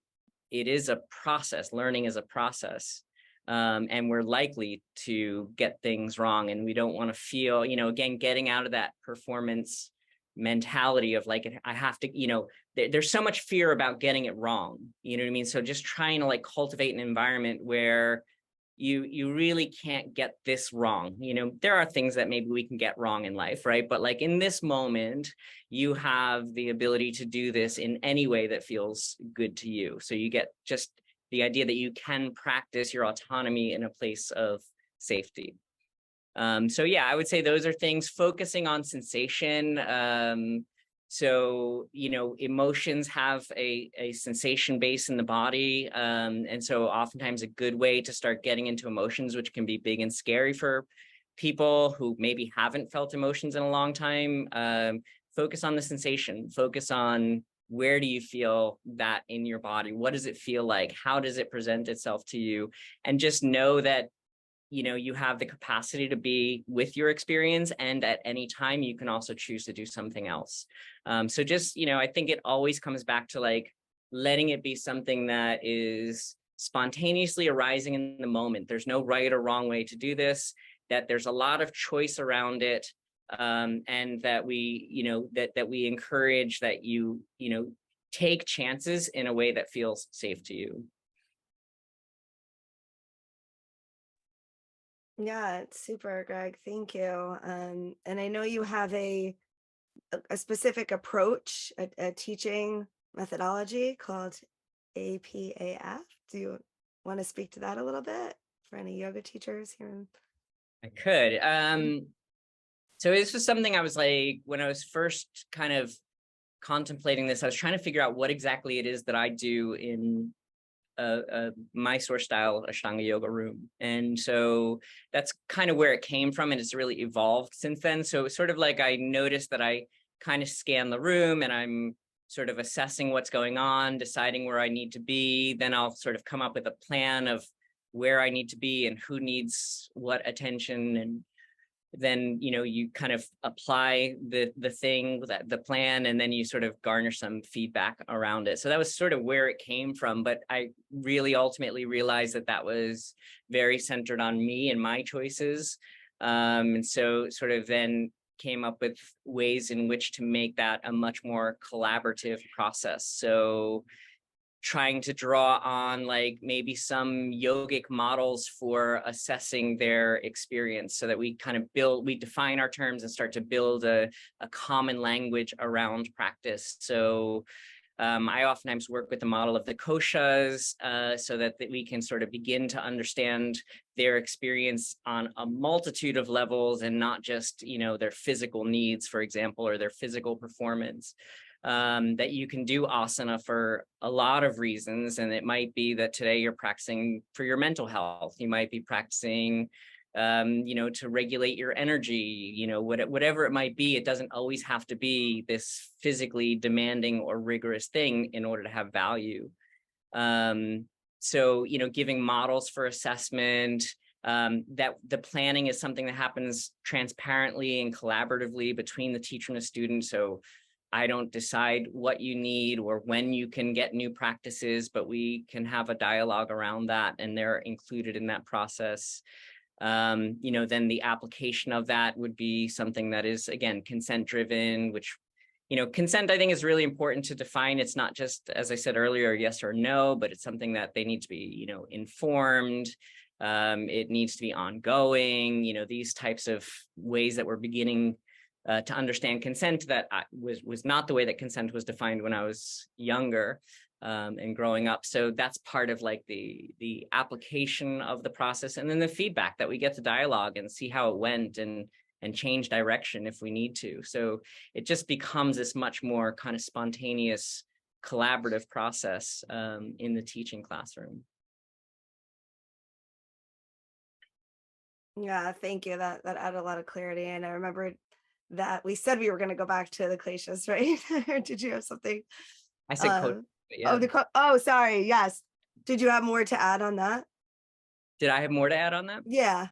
it is a process, learning is a process. And we're likely to get things wrong, and we don't want to feel, again, getting out of that performance mentality of like, I have to, there's so much fear about getting it wrong, you know what I mean? So just trying to like cultivate an environment where you really can't get this wrong. There are things that maybe we can get wrong in life, right? But like in this moment, you have the ability to do this in any way that feels good to you. So you get just the idea that you can practice your autonomy in a place of safety. So yeah, I would say those are things. Focusing on sensation. So, emotions have a sensation base in the body. And so oftentimes a good way to start getting into emotions, which can be big and scary for people who maybe haven't felt emotions in a long time, focus on the sensation, focus on, where do you feel that in your body? What does it feel like? How does it present itself to you? And just know that, you have the capacity to be with your experience, and at any time you can also choose to do something else. So just, I think it always comes back to like letting it be something that is spontaneously arising in the moment. There's no right or wrong way to do this, that there's a lot of choice around it. And that we, that we encourage that you take chances in a way that feels safe to you. Yeah, it's super, Greg. Thank you. And I know you have a specific approach, a teaching methodology called APAF. Do you want to speak to that a little bit for any yoga teachers here? I could. So this was something I was like, when I was first kind of contemplating this, I was trying to figure out what exactly it is that I do in Mysore style Ashtanga yoga room. And so that's kind of where it came from, and it's really evolved since then. So it's sort of like, I noticed that I kind of scan the room and I'm sort of assessing what's going on, deciding where I need to be. Then I'll sort of come up with a plan of where I need to be and who needs what attention. And then, you kind of apply the plan, and then you sort of garner some feedback around it. So that was sort of where it came from. But I really ultimately realized that that was very centered on me and my choices. And so sort of then came up with ways in which to make that a much more collaborative process. So trying to draw on like maybe some yogic models for assessing their experience, so that we kind of we define our terms and start to build a common language around practice. So I oftentimes work with the model of the koshas, so that we can sort of begin to understand their experience on a multitude of levels, and not just, their physical needs, for example, or their physical performance. That you can do asana for a lot of reasons. And it might be that today you're practicing for your mental health. You might be practicing, to regulate your energy, whatever it might be. It doesn't always have to be this physically demanding or rigorous thing in order to have value. So, giving models for assessment, that the planning is something that happens transparently and collaboratively between the teacher and the student. So I don't decide what you need or when you can get new practices, but we can have a dialogue around that, and they're included in that process. Then the application of that would be something that is, again, consent driven, which, consent, I think, is really important to define. It's not just, as I said earlier, yes or no, but it's something that they need to be, informed. It needs to be ongoing, these types of ways that we're beginning to understand consent that was not the way that consent was defined when I was younger and growing up. So that's part of like the application of the process, and then the feedback that we get to dialogue and see how it went and change direction if we need to. So it just becomes this much more kind of spontaneous, collaborative process in the teaching classroom. Yeah, thank you. That added a lot of clarity. And I remembered that we said we were going to go back to the glaciers, right? Or did you have something? I said code, yeah. Oh, sorry. Yes. Did you have more to add on that? Did I have more to add on that? Yeah.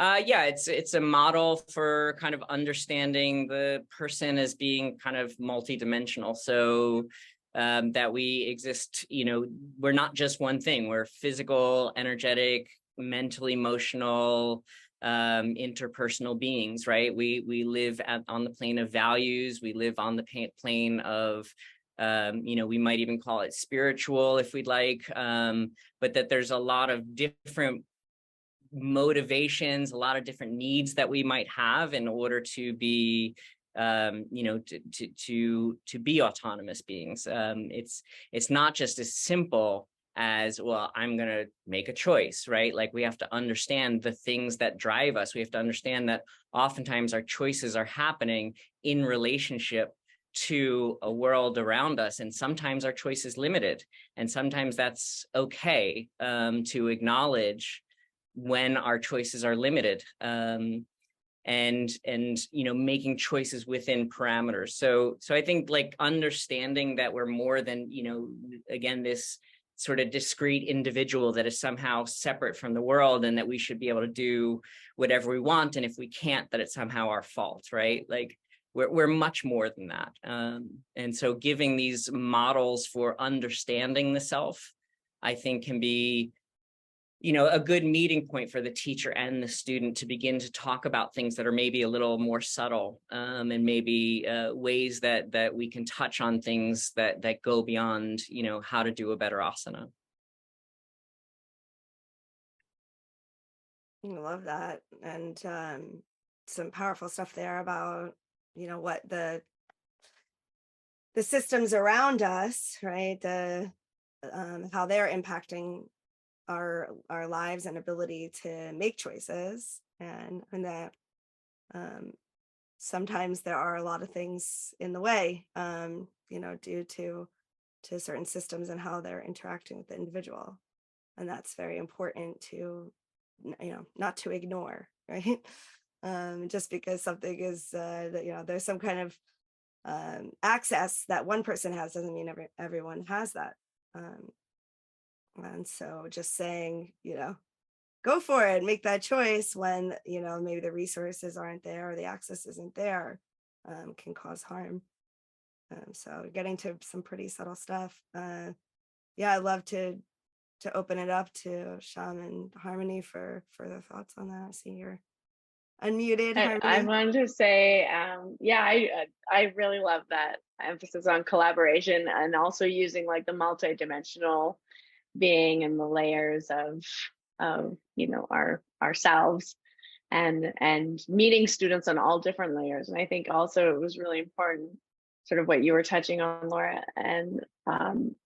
Yeah, it's a model for kind of understanding the person as being kind of multidimensional. So that we exist, we're not just one thing. We're physical, energetic, mental, emotional, interpersonal beings, right? We live on the plane of values. We live on the plane of, we might even call it spiritual if we'd like, but that there's a lot of different motivations, a lot of different needs that we might have in order to be to be autonomous beings. It's not just as simple as, well, I'm going to make a choice, right? Like, we have to understand the things that drive us. We have to understand that oftentimes our choices are happening in relationship to a world around us, and sometimes our choice is limited, and sometimes that's okay to acknowledge when our choices are limited, and making choices within parameters. So I think, like, understanding that we're more than, again, this sort of discrete individual that is somehow separate from the world, and that we should be able to do whatever we want, and if we can't, that it's somehow our fault, right? Like, we're much more than that. And so giving these models for understanding the self, I think, can be a good meeting point for the teacher and the student to begin to talk about things that are maybe a little more subtle, and maybe ways that we can touch on things that go beyond, how to do a better asana. I love that. And some powerful stuff there about, what the systems around us, right? How they're impacting our lives and ability to make choices, and that sometimes there are a lot of things in the way, due to certain systems and how they're interacting with the individual, and that's very important to not to ignore, right? Just because something is there's some kind of access that one person has doesn't mean everyone has that. And so just saying, go for it, make that choice when, maybe the resources aren't there or the access isn't there, can cause harm. So getting to some pretty subtle stuff. Yeah, I'd love to open it up to Shyam and Harmony for further thoughts on that. I see you're unmuted, Harmony. I wanted to say, I really love that emphasis on collaboration, and also using like the multidimensional being and the layers of ourselves, and meeting students on all different layers. And I think also it was really important, sort of what you were touching on, Laura, and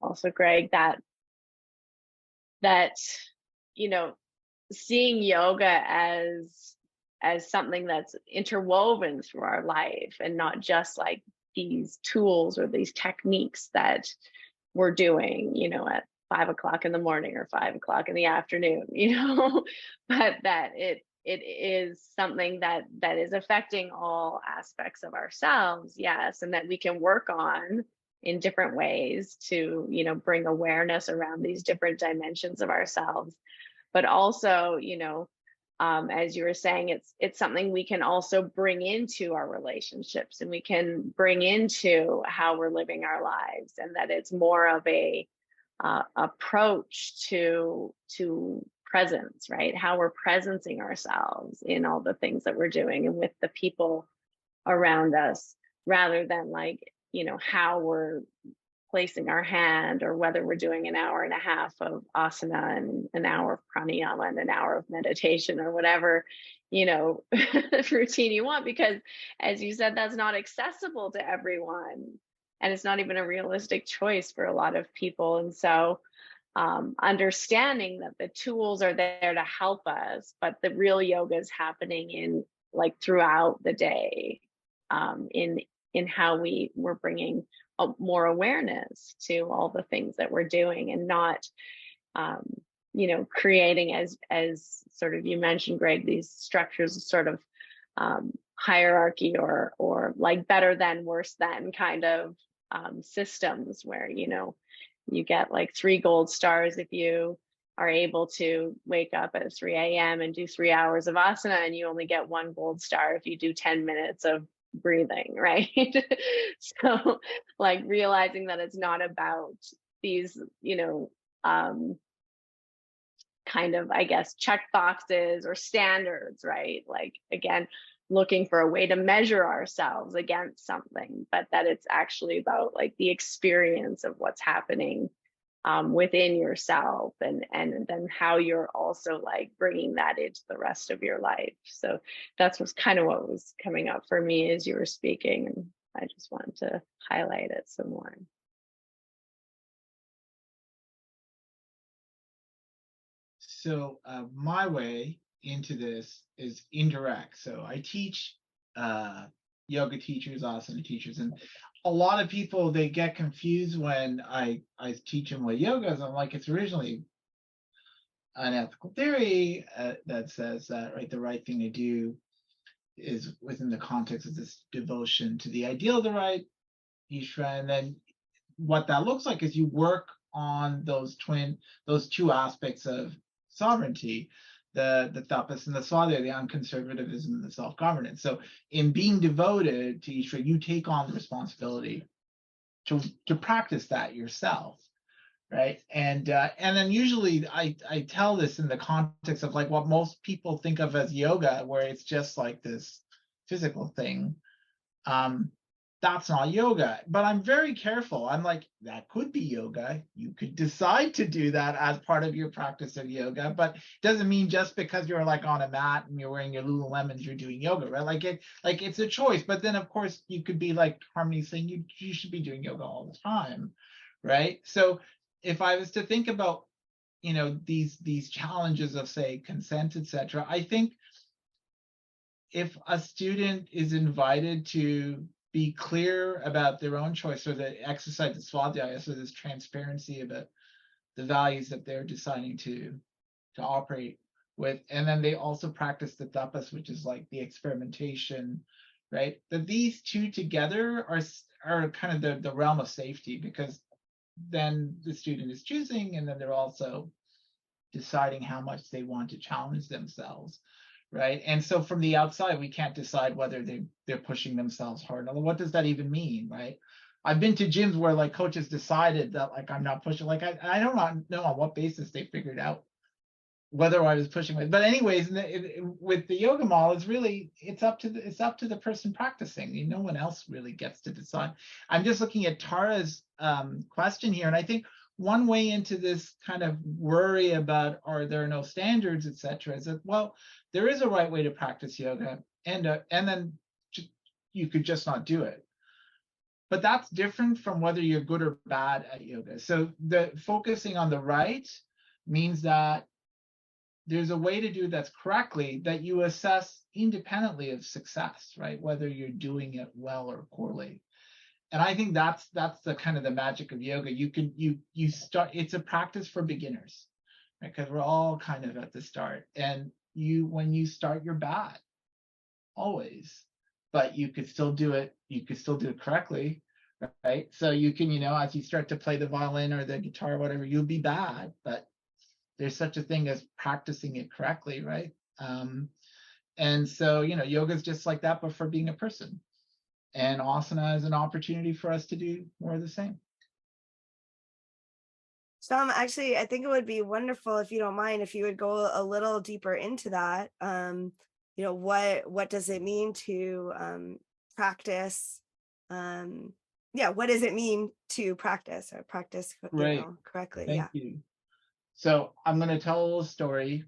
also Greg, that seeing yoga as something that's interwoven through our life, and not just like these tools or these techniques that we're doing, at 5 o'clock in the morning or 5 o'clock in the afternoon, but that it is something that is affecting all aspects of ourselves. Yes. And that we can work on in different ways to, bring awareness around these different dimensions of ourselves. But also, as you were saying, it's something we can also bring into our relationships, and we can bring into how we're living our lives, and that it's more of a approach to presence, right? How we're presencing ourselves in all the things that we're doing and with the people around us, rather than like, you know, how we're placing our hand, or whether we're doing an hour and a half of asana and an hour of pranayama and an hour of meditation, or whatever, you know, routine you want, because as you said, that's not accessible to everyone. And it's not even a realistic choice for a lot of people. And so understanding that the tools are there to help us, but the real yoga is happening in like throughout the day, in how we're bringing more awareness to all the things that we're doing, and not you know, creating, as sort of you mentioned, Greg, these structures of sort of hierarchy or like better than, worse than kind of systems, where, you know, you get like 3 gold stars if you are able to wake up at 3 a.m. and do 3 hours of asana, and you only get 1 gold star if you do 10 minutes of breathing, right? So like realizing that it's not about these, you know, kind of, I guess, check boxes or standards, right? Like, again, looking for a way to measure ourselves against something, but that it's actually about like the experience of what's happening within yourself, and then how you're also like bringing that into the rest of your life. So that's what's kind of what was coming up for me as you were speaking, and I just wanted to highlight it some more. So my way into this is indirect. So I teach yoga teachers, asana teachers, and a lot of people, they get confused when I teach them what yoga is. I'm like, it's originally an ethical theory that says that, right, the right thing to do is within the context of this devotion to the ideal of the right Ishvara, and then what that looks like is you work on those 2 aspects of sovereignty, the tapas and the swadhyaya, the unconservatism and the self-governance. So in being devoted to Ishvara, you take on the responsibility to practice that yourself, right? And then usually I tell this in the context of like what most people think of as yoga, where it's just like this physical thing. That's not yoga. But I'm very careful. I'm like, that could be yoga. You could decide to do that as part of your practice of yoga, but it doesn't mean just because you're like on a mat and you're wearing your Lululemons, you're doing yoga, right? Like it's a choice. But then of course you could be like Harmony saying you should be doing yoga all the time, right? So if I was to think about, you know, these challenges of, say, consent, etc., I think if a student is invited to be clear about their own choice, or the exercise of swadhyaya, so this transparency about the values that they're deciding to operate with, and then they also practice the tapas, which is like the experimentation, right? That these 2 together are kind of the realm of safety, because then the student is choosing, and then they're also deciding how much they want to challenge themselves, right? And so from the outside, we can't decide whether they're pushing themselves hard. What does that even mean, right? I've been to gyms where like coaches decided that like I'm not pushing, like I don't know on what basis they figured out whether I was pushing it. But anyways, with the yoga model, it's up to the person practicing. No one else really gets to decide. I'm just looking at Tara's question here, and I think one way into this kind of worry about are there no standards, etc., is that, well, there is a right way to practice yoga, and then you could just not do it. But that's different from whether you're good or bad at yoga. So the focusing on the right means that there's a way to do that's correctly, that you assess independently of success, right? Whether you're doing it well or poorly. And I think that's the kind of the magic of yoga. You start, it's a practice for beginners, right? Because we're all kind of at the start, and when you start, you're bad always, but you could still do it. You could still do it correctly, right? So you can, as you start to play the violin or the guitar or whatever, you'll be bad, but there's such a thing as practicing it correctly, right? And so, yoga is just like that, but for being a person. And asana is an opportunity for us to do more of the same. Actually, I think it would be wonderful, if you don't mind, if you would go a little deeper into that. What does it mean to practice? What does it mean to practice Right. correctly? Thank you. So I'm going to tell a little story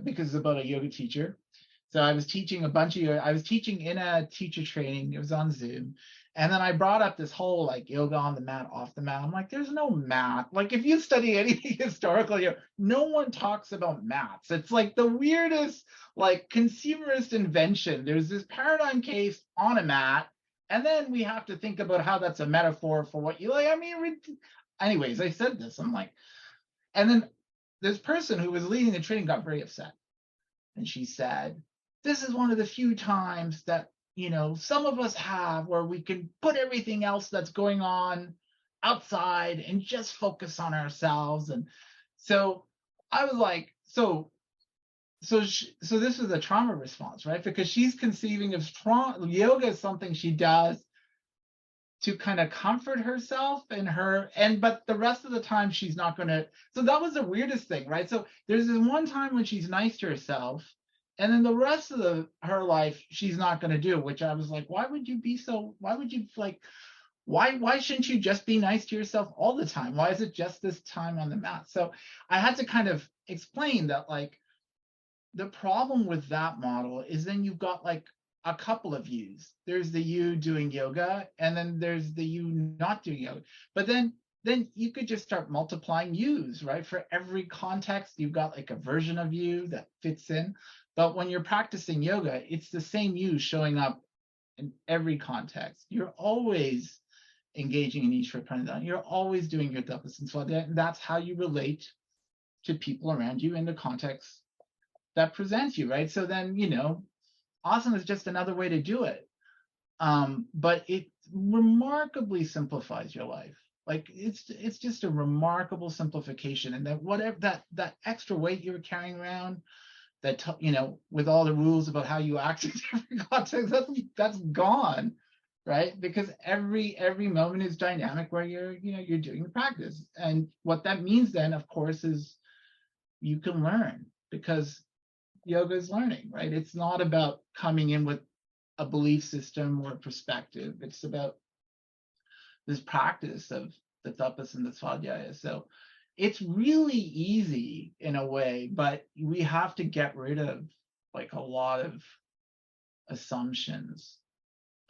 because it's about a yoga teacher. So I was teaching I was teaching in a teacher training. It was on Zoom. And then I brought up this whole like yoga on the mat, off the mat. I'm like, there's no mat. Like if you study anything historical, no one talks about mats. It's like the weirdest, like consumerist invention. There's this paradigm case on a mat. And then we have to think about how that's a metaphor for what you like. I mean, anyways, I said this. I'm like, and then this person who was leading the training got very upset. And she said, this is one of the few times that, some of us have where we can put everything else that's going on outside and just focus on ourselves. And so I was like, so this is a trauma response, right? Because she's conceiving of yoga as something she does to kind of comfort herself but the rest of the time she's not going to. So that was the weirdest thing, right? So there's this one time when she's nice to herself, and then the rest of her life she's not going to do, which I was like, why would you why shouldn't you just be nice to yourself all the time? Why is it just this time on the mat? So I had to kind of explain that, like, the problem with that model is then you've got like a couple of yous. There's the you doing yoga, and then there's the you not doing yoga. But then you could just start multiplying yous, right? For every context, you've got like a version of you that fits in. But when you're practicing yoga, it's the same you showing up in every context. You're always engaging in Ishvara Pranidhana. You're always doing your tapas and swadhyaya. And that's how you relate to people around you in the context that presents you, right? So then, asana is just another way to do it. But it remarkably simplifies your life. Like it's just a remarkable simplification. And that whatever that extra weight you were carrying around, that with all the rules about how you act in different contexts, that's gone, right? Because every moment is dynamic where you're doing the practice. And what that means then, of course, is you can learn, because yoga is learning, right? It's not about coming in with a belief system or a perspective. It's about this practice of the tapas and the svadhyaya. So it's really easy in a way, but we have to get rid of like a lot of assumptions.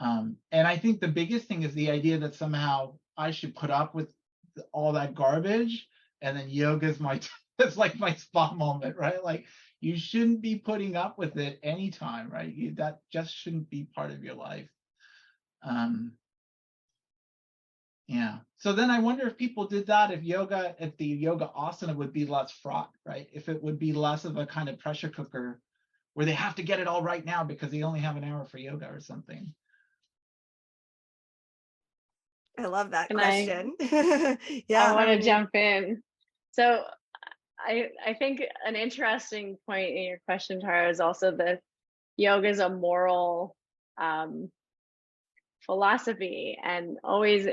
And I think the biggest thing is the idea that somehow I should put up with all that garbage, and then yoga is it's like my spa moment, right? Like, you shouldn't be putting up with it anytime, right? That just shouldn't be part of your life. Yeah. So then I wonder if people did that, if the yoga asana would be less fraught, right? If it would be less of a kind of pressure cooker where they have to get it all right now because they only have an hour for yoga or something. I love that Can question. I want to jump in. So I think an interesting point in your question, Tara, is also that yoga is a moral philosophy, and always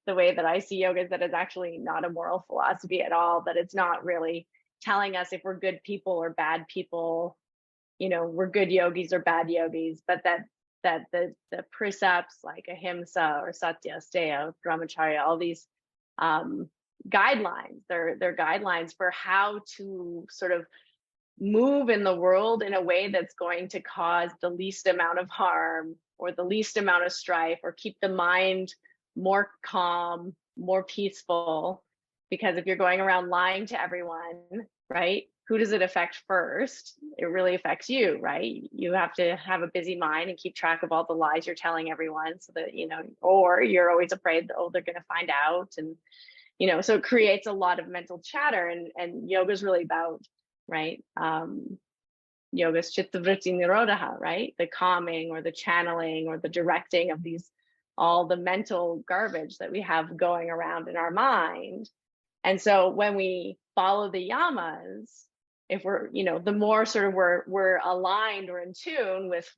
the way that I see yoga is that it's actually not a moral philosophy at all, that it's not really telling us if we're good people or bad people, we're good yogis or bad yogis, but that the precepts like ahimsa or satya, steya, brahmacharya, all these guidelines, they're guidelines for how to sort of move in the world in a way that's going to cause the least amount of harm or the least amount of strife, or keep the mind more calm, more peaceful. Because if you're going around lying to everyone, right, who does it affect first? It really affects you, right? You have to have a busy mind and keep track of all the lies you're telling everyone, so that, or you're always afraid that, they're going to find out. And, so it creates a lot of mental chatter, and yoga is really about, right? Yoga's chitta vritti nirodha, right? The calming or the channeling or the directing of all the mental garbage that we have going around in our mind. And so when we follow the yamas, if we're, the more sort of we're aligned or in tune with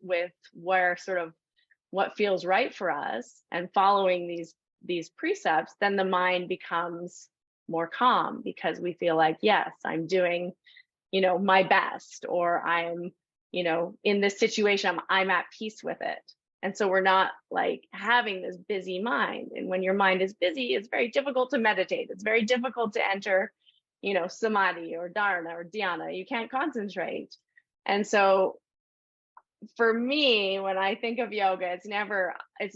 where sort of what feels right for us, and following these precepts, then the mind becomes more calm because we feel like, yes, I'm doing, you know, my best, or I'm, you know, in this situation, I'm at peace with it. And so we're not like having this busy mind. And when your mind is busy, it's very difficult to meditate. It's very difficult to enter, you know, samadhi or dharana or dhyana. You can't concentrate. And so for me, when I think of yoga, it's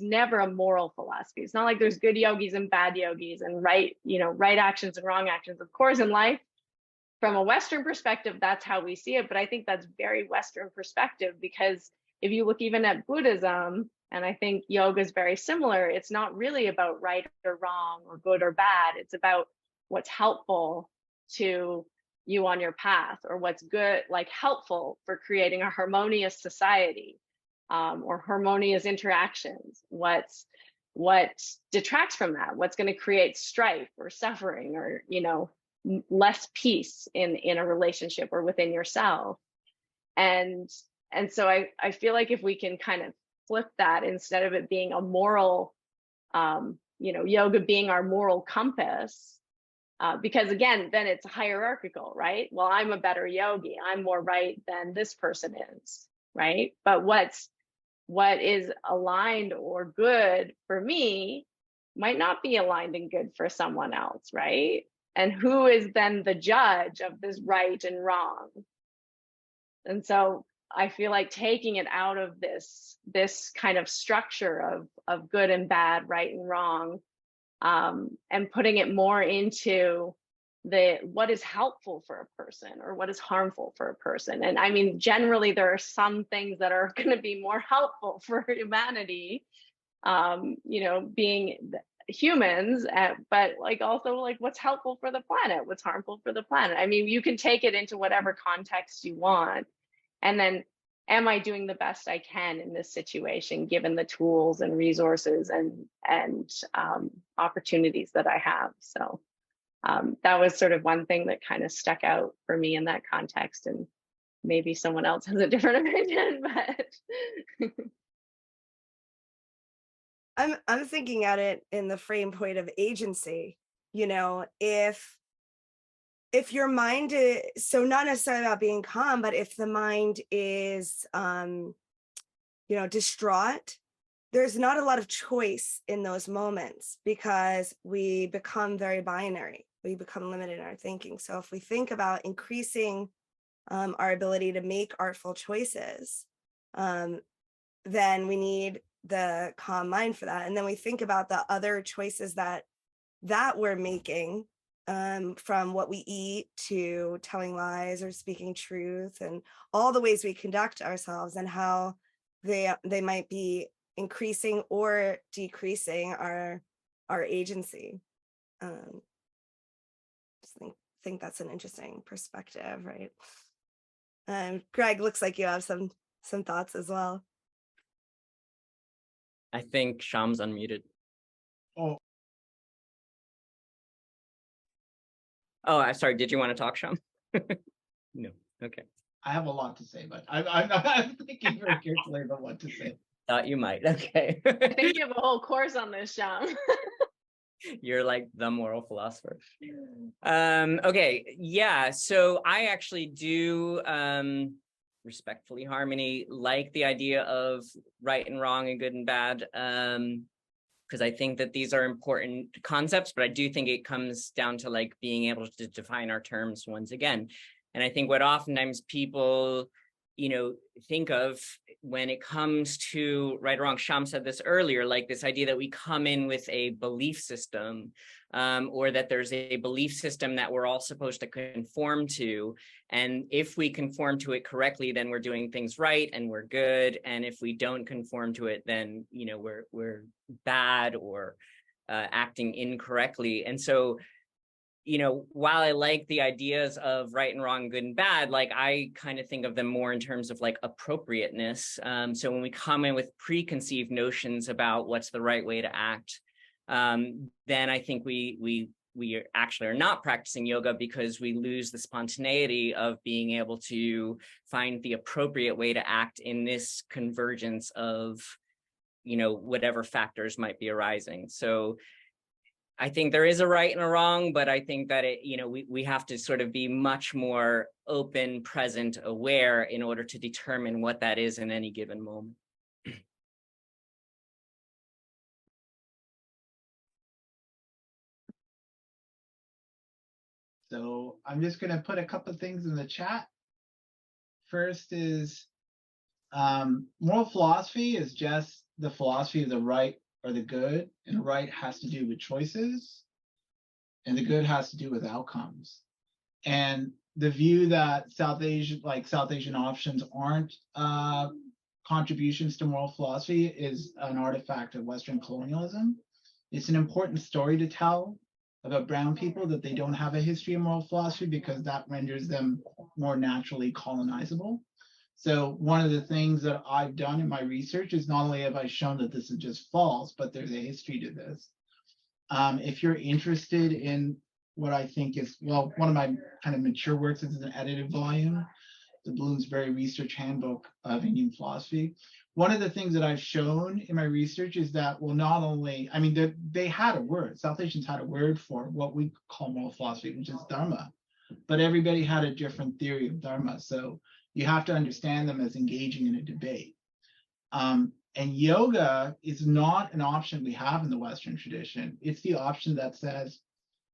never a moral philosophy. It's not like there's good yogis and bad yogis and right, you know, right actions and wrong actions. Of course, in life, from a Western perspective, that's how we see it. But I think that's very Western perspective, because if you look even at Buddhism, and I think yoga is very similar, it's not really about right or wrong or good or bad. It's about what's helpful to you on your path, or what's good, like helpful for creating a harmonious society, or harmonious interactions. What detracts from that? What's going to create strife or suffering, or, you know, less peace in a relationship or within yourself? And so I feel like if we can kind of flip that, instead of it being a moral, you know, yoga being our moral compass, because again, then it's hierarchical, right? Well, I'm a better yogi, I'm more right than this person is, right? But what is aligned or good for me might not be aligned and good for someone else, right? And who is then the judge of this right and wrong? And so I feel like taking it out of this kind of structure of good and bad, right and wrong, and putting it more into what is helpful for a person or what is harmful for a person. And I mean, generally, there are some things that are going to be more helpful for humanity, you know, being humans, but like also like what's helpful for the planet, what's harmful for the planet. I mean, you can take it into whatever context you want. And then, am I doing the best I can in this situation, given the tools and resources and opportunities that I have? So that was sort of one thing that kind of stuck out for me in that context. And maybe someone else has a different opinion, but I'm thinking at it in the frame point of agency. You know, if your mind is, so not necessarily about being calm, but if the mind is you know, distraught, there's not a lot of choice in those moments, because we become very binary, we become limited in our thinking. So if we think about increasing our ability to make artful choices, then we need the calm mind for that. And then we think about the other choices that we're making, from what we eat to telling lies or speaking truth, and all the ways we conduct ourselves, and how they might be increasing or decreasing our agency. Just think that's an interesting perspective, right? Greg, looks like you have some thoughts as well. I think Shyam's unmuted. Oh, Oh, I'm sorry. Did you want to talk, Shyam? No. Okay. I have a lot to say, but I'm thinking very carefully about what to say. Thought you might. Okay. I think you have a whole course on this, Shyam. You're like the moral philosopher. Okay. Yeah. So I actually do respectfully, Harmony, like the idea of right and wrong and good and bad. Because I think that these are important concepts, but I do think it comes down to like being able to define our terms once again. And I think what oftentimes people, you know, think of when it comes to right or wrong, Shyam said this earlier, like this idea that we come in with a belief system, or that there's a belief system that we're all supposed to conform to. And if we conform to it correctly, then we're doing things right and we're good. And if we don't conform to it, then, you know, we're bad or acting incorrectly. And so, you know, while I like the ideas of right and wrong, good and bad, like I kind of think of them more in terms of like appropriateness. So when we come in with preconceived notions about what's the right way to act, then I think we actually are not practicing yoga, because we lose the spontaneity of being able to find the appropriate way to act in this convergence of, you know, whatever factors might be arising. So I think there is a right and a wrong, but I think that we have to sort of be much more open, present, aware in order to determine what that is in any given moment. So I'm just going to put a couple of things in the chat. First is moral philosophy is just the philosophy of the right or the good, and the right has to do with choices, and the good has to do with outcomes. And the view that South Asian options aren't contributions to moral philosophy is an artifact of Western colonialism. It's an important story to tell about brown people, that they don't have a history of moral philosophy, because that renders them more naturally colonizable. So one of the things that I've done in my research is not only have I shown that this is just false, but there's a history to this. If you're interested in what I think is, well, one of my kind of mature works is an edited volume, the Bloomsbury Research Handbook of Indian Philosophy. One of the things that I've shown in my research is that, well, not only, I mean, they had a word, South Asians had a word for what we call moral philosophy, which is dharma, but everybody had a different theory of dharma. So you have to understand them as engaging in a debate. And yoga is not an option we have in the Western tradition. It's the option that says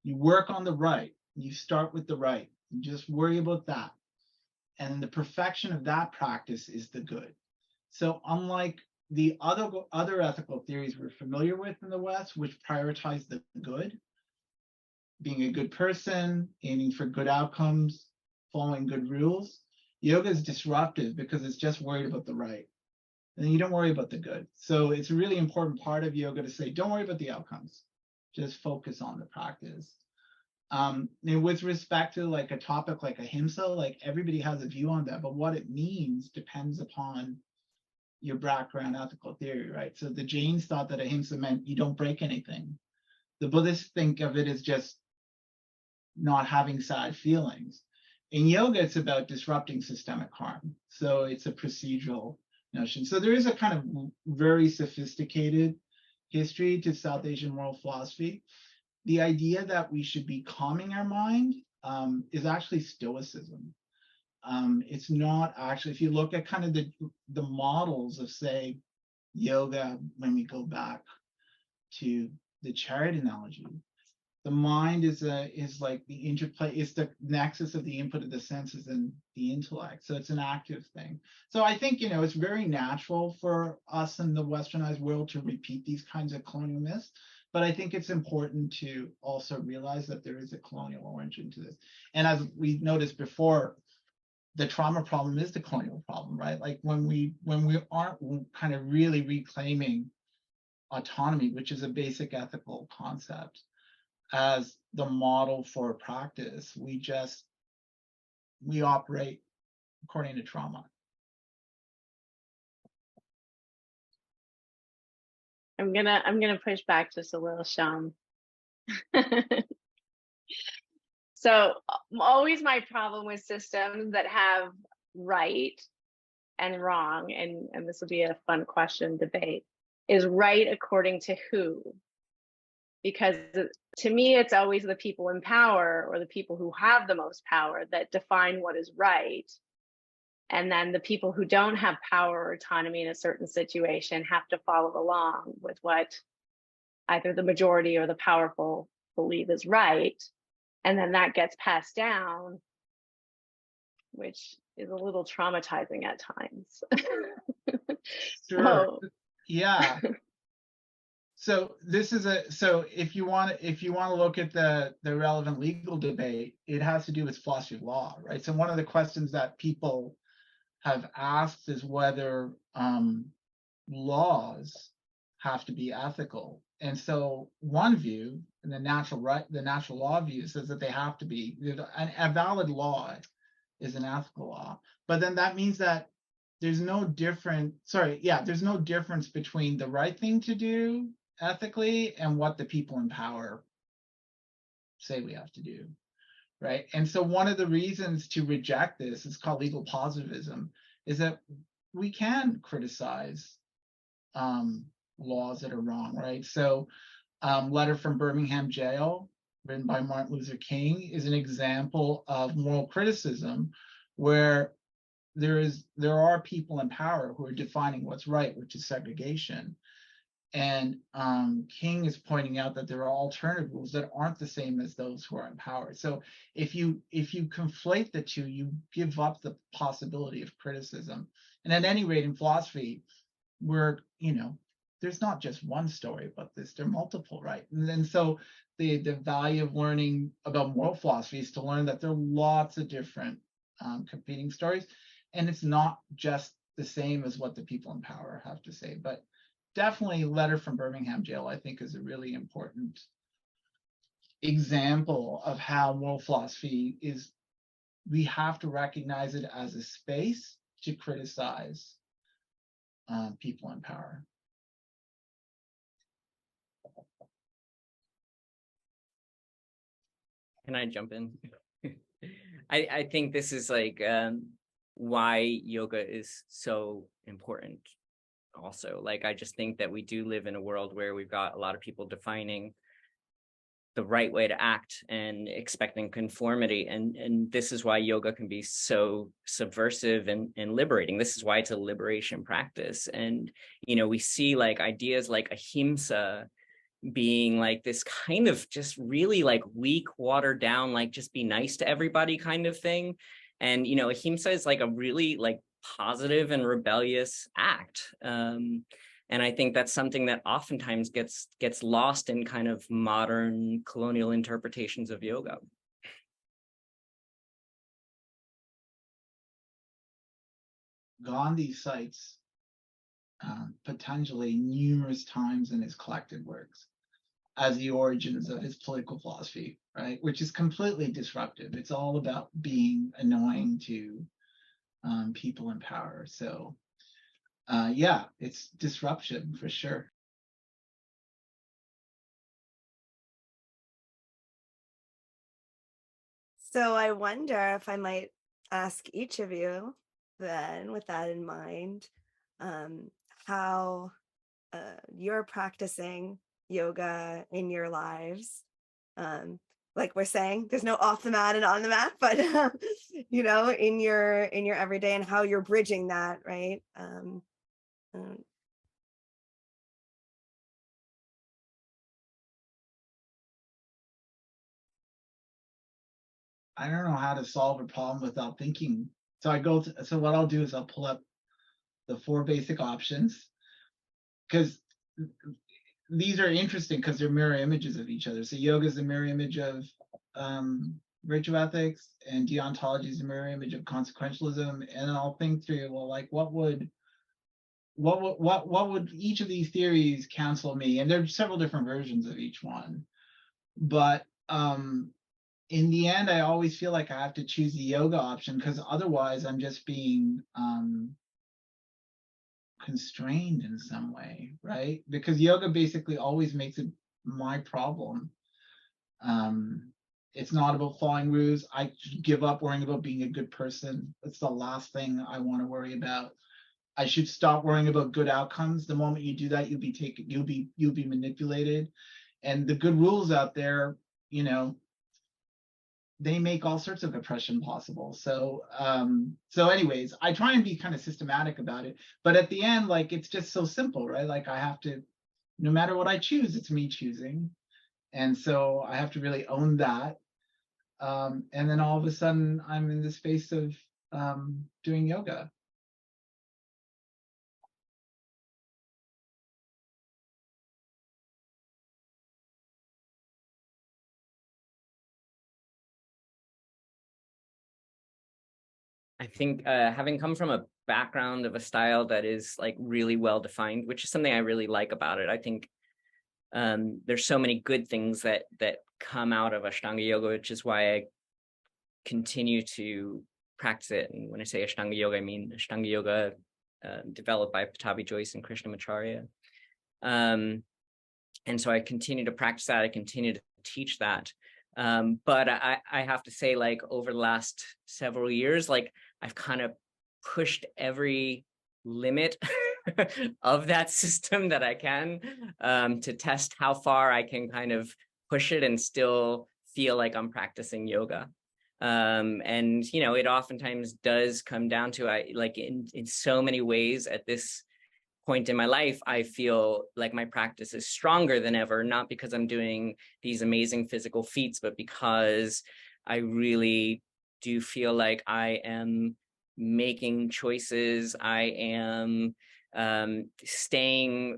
you work on the right, you start with the right, you just worry about that. And the perfection of that practice is the good. So unlike the other ethical theories we're familiar with in the West, which prioritize the good, being a good person, aiming for good outcomes, following good rules, yoga is disruptive because it's just worried about the right. And then you don't worry about the good. So it's a really important part of yoga to say, don't worry about the outcomes, just focus on the practice. And with respect to like a topic like ahimsa, like everybody has a view on that, but what it means depends upon your background ethical theory, right? So the Jains thought that ahimsa meant you don't break anything. The Buddhists think of it as just not having sad feelings. In yoga, it's about disrupting systemic harm. So it's a procedural notion. So there is a kind of very sophisticated history to South Asian moral philosophy. The idea that we should be calming our mind is actually Stoicism. It's not actually, if you look at kind of the models of, say, yoga, when we go back to the chariot analogy, the mind is like the interplay, it's the nexus of the input of the senses and the intellect. So it's an active thing. So I think, it's very natural for us in the westernized world to repeat these kinds of colonial myths. But I think it's important to also realize that there is a colonial origin to this. And as we noticed before, the trauma problem is the colonial problem, right? Like when we aren't kind of really reclaiming autonomy, which is a basic ethical concept, as the model for practice, we operate according to trauma. I'm gonna push back just a little, Shyam. So always my problem with systems that have right and wrong, and this will be a fun question debate, is right according to who? Because to me, it's always the people in power or the people who have the most power that define what is right. And then the people who don't have power or autonomy in a certain situation have to follow along with what either the majority or the powerful believe is right. And then that gets passed down, which is a little traumatizing at times. Sure. Yeah. So this is so if you want to look at the relevant legal debate, it has to do with philosophy of law, right? So one of the questions that people have asked is whether laws have to be ethical. And so one view, and the natural law view, says that they have to be. A valid law is an ethical law, but then that means that there's no difference between the right thing to do ethically and what the people in power say we have to do, right? And so one of the reasons to reject this is called legal positivism, is that we can criticize laws that are wrong, right? So Letter from Birmingham Jail, written by Martin Luther King, is an example of moral criticism where there are people in power who are defining what's right, which is segregation. And King is pointing out that there are alternative rules that aren't the same as those who are in power. So if you conflate the two, you give up the possibility of criticism. And at any rate, in philosophy, there's not just one story about this, there are multiple, right? And then so the value of learning about moral philosophy is to learn that there are lots of different competing stories, and it's not just the same as what the people in power have to say. But definitely Letter from Birmingham Jail, I think, is a really important example of how moral philosophy is. We have to recognize it as a space to criticize people in power. Can I jump in? I think this is like why yoga is so important also. Like, I just think that we do live in a world where we've got a lot of people defining the right way to act and expecting conformity. And this is why yoga can be so subversive and liberating. This is why it's a liberation practice. And, we see like ideas like ahimsa being like this kind of just really like weak, watered down, like just be nice to everybody kind of thing. And, ahimsa is like a really like positive and rebellious act. And I think that's something that oftentimes gets lost in kind of modern colonial interpretations of yoga. Gandhi cites Patanjali numerous times in his collected works as the origins of his political philosophy, right? Which is completely disruptive. It's all about being annoying to people in power. So yeah, it's disruption for sure. So I wonder if I might ask each of you then, with that in mind, how you're practicing yoga in your lives. Like we're saying, there's no off the mat and on the mat, but in your everyday, and how you're bridging that, right? I don't know how to solve a problem without thinking. So what I'll do is I'll pull up the 4 basic options, because these are interesting because they're mirror images of each other. So yoga is the mirror image of virtue ethics, and deontology is the mirror image of consequentialism. And then I'll think through, well, like what would each of these theories counsel me? And there are several different versions of each one. But in the end, I always feel like I have to choose the yoga option, because otherwise I'm just being constrained in some way, right? Because yoga basically always makes it my problem. It's not about following rules. I give up worrying about being a good person. That's the last thing I want to worry about. I should stop worrying about good outcomes. The moment you do that, you'll be manipulated. And the good rules out there, they make all sorts of oppression possible. So anyways, I try and be kind of systematic about it. But at the end, like, it's just so simple, right? Like, I have to, no matter what I choose, it's me choosing. And so I have to really own that. And then all of a sudden, I'm in the space of doing yoga. I think having come from a background of a style that is like really well defined, which is something I really like about it. I think there's so many good things that come out of Ashtanga yoga, which is why I continue to practice it. And when I say Ashtanga yoga, I mean Ashtanga yoga developed by Pattabhi Jois and Krishnamacharya. And so I continue to practice that. I continue to teach that. But I have to say, like, over the last several years, like, I've kind of pushed every limit of that system that I can, to test how far I can kind of push it and still feel like I'm practicing yoga. And you know, it oftentimes does come down to, I like in so many ways at this point in my life, I feel like my practice is stronger than ever, not because I'm doing these amazing physical feats, but because I really do feel like I am making choices. I am staying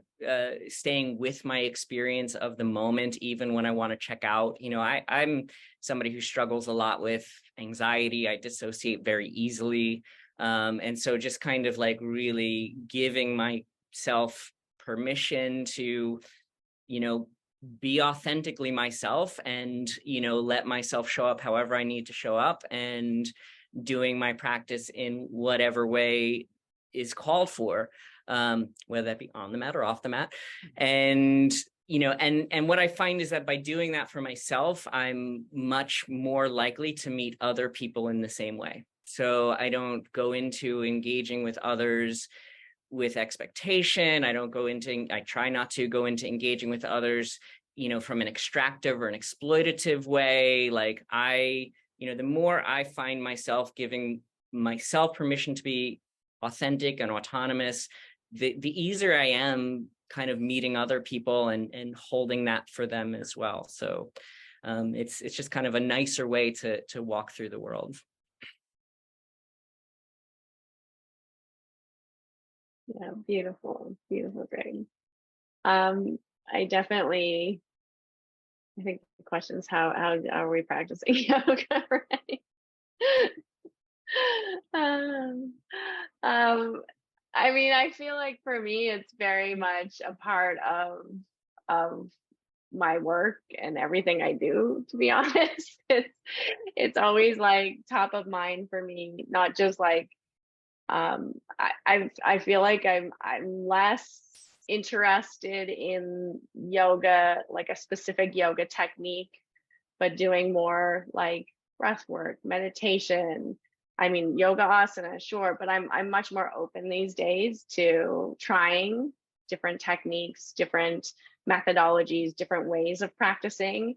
with my experience of the moment, even when I want to check out. You know, I'm somebody who struggles a lot with anxiety. I dissociate very easily. And so just kind of like really giving myself permission to, you know, be authentically myself and, you know, let myself show up however I need to show up, and doing my practice in whatever way is called for, whether that be on the mat or off the mat. And, you know, and what I find is that by doing that for myself, I'm much more likely to meet other people in the same way. So I don't go into engaging with others with expectation. I try not to go into engaging with others, you know, from an extractive or an exploitative way. Like you know, the more I find myself giving myself permission to be authentic and autonomous, the easier I am kind of meeting other people and holding that for them as well. So it's just kind of a nicer way to walk through the world. Yeah, beautiful, beautiful, Greg. I think the question is how are we practicing yoga, right? I mean, I feel like for me, it's very much a part of my work and everything I do, to be honest. It's always like top of mind for me, not just like I feel like I'm less interested in yoga, like a specific yoga technique, but doing more like breath work, meditation. I mean, yoga asana, sure, but I'm much more open these days to trying different techniques, different methodologies, different ways of practicing.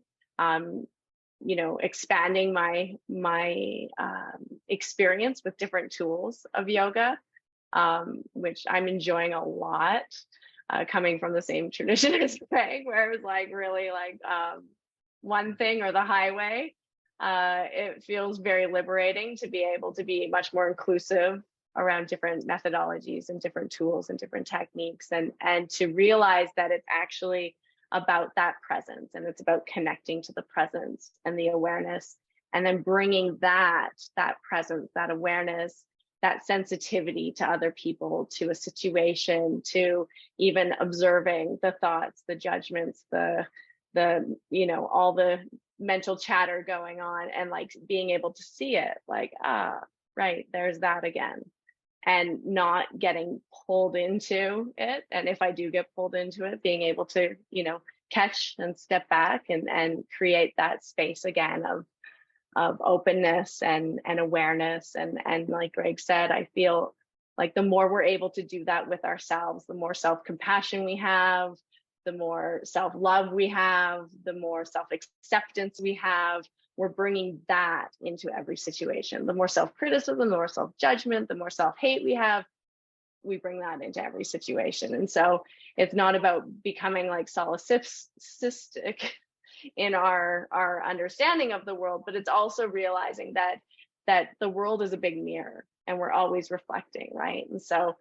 You know, expanding my experience with different tools of yoga, which I'm enjoying a lot. Coming from the same tradition as Greg, where it was like really like one thing or the highway. It feels very liberating to be able to be much more inclusive around different methodologies and different tools and different techniques, and to realize that it's actually about that presence, and it's about connecting to the presence and the awareness, and then bringing that presence, that awareness, that sensitivity to other people, to a situation, to even observing the thoughts, the judgments, the you know, all the mental chatter going on, and like being able to see it like, right, there's that again, and not getting pulled into it. And if I do get pulled into it, being able to, you know, catch and step back and create that space again of openness and awareness. And like Greg said, I feel like the more we're able to do that with ourselves, the more self-compassion we have, the more self-love we have, the more self-acceptance we have. We're bringing that into every situation. The more self-criticism, the more self-judgment, the more self-hate we have, we bring that into every situation. And so it's not about becoming like solipsistic in our understanding of the world, but it's also realizing that the world is a big mirror and we're always reflecting, right? And so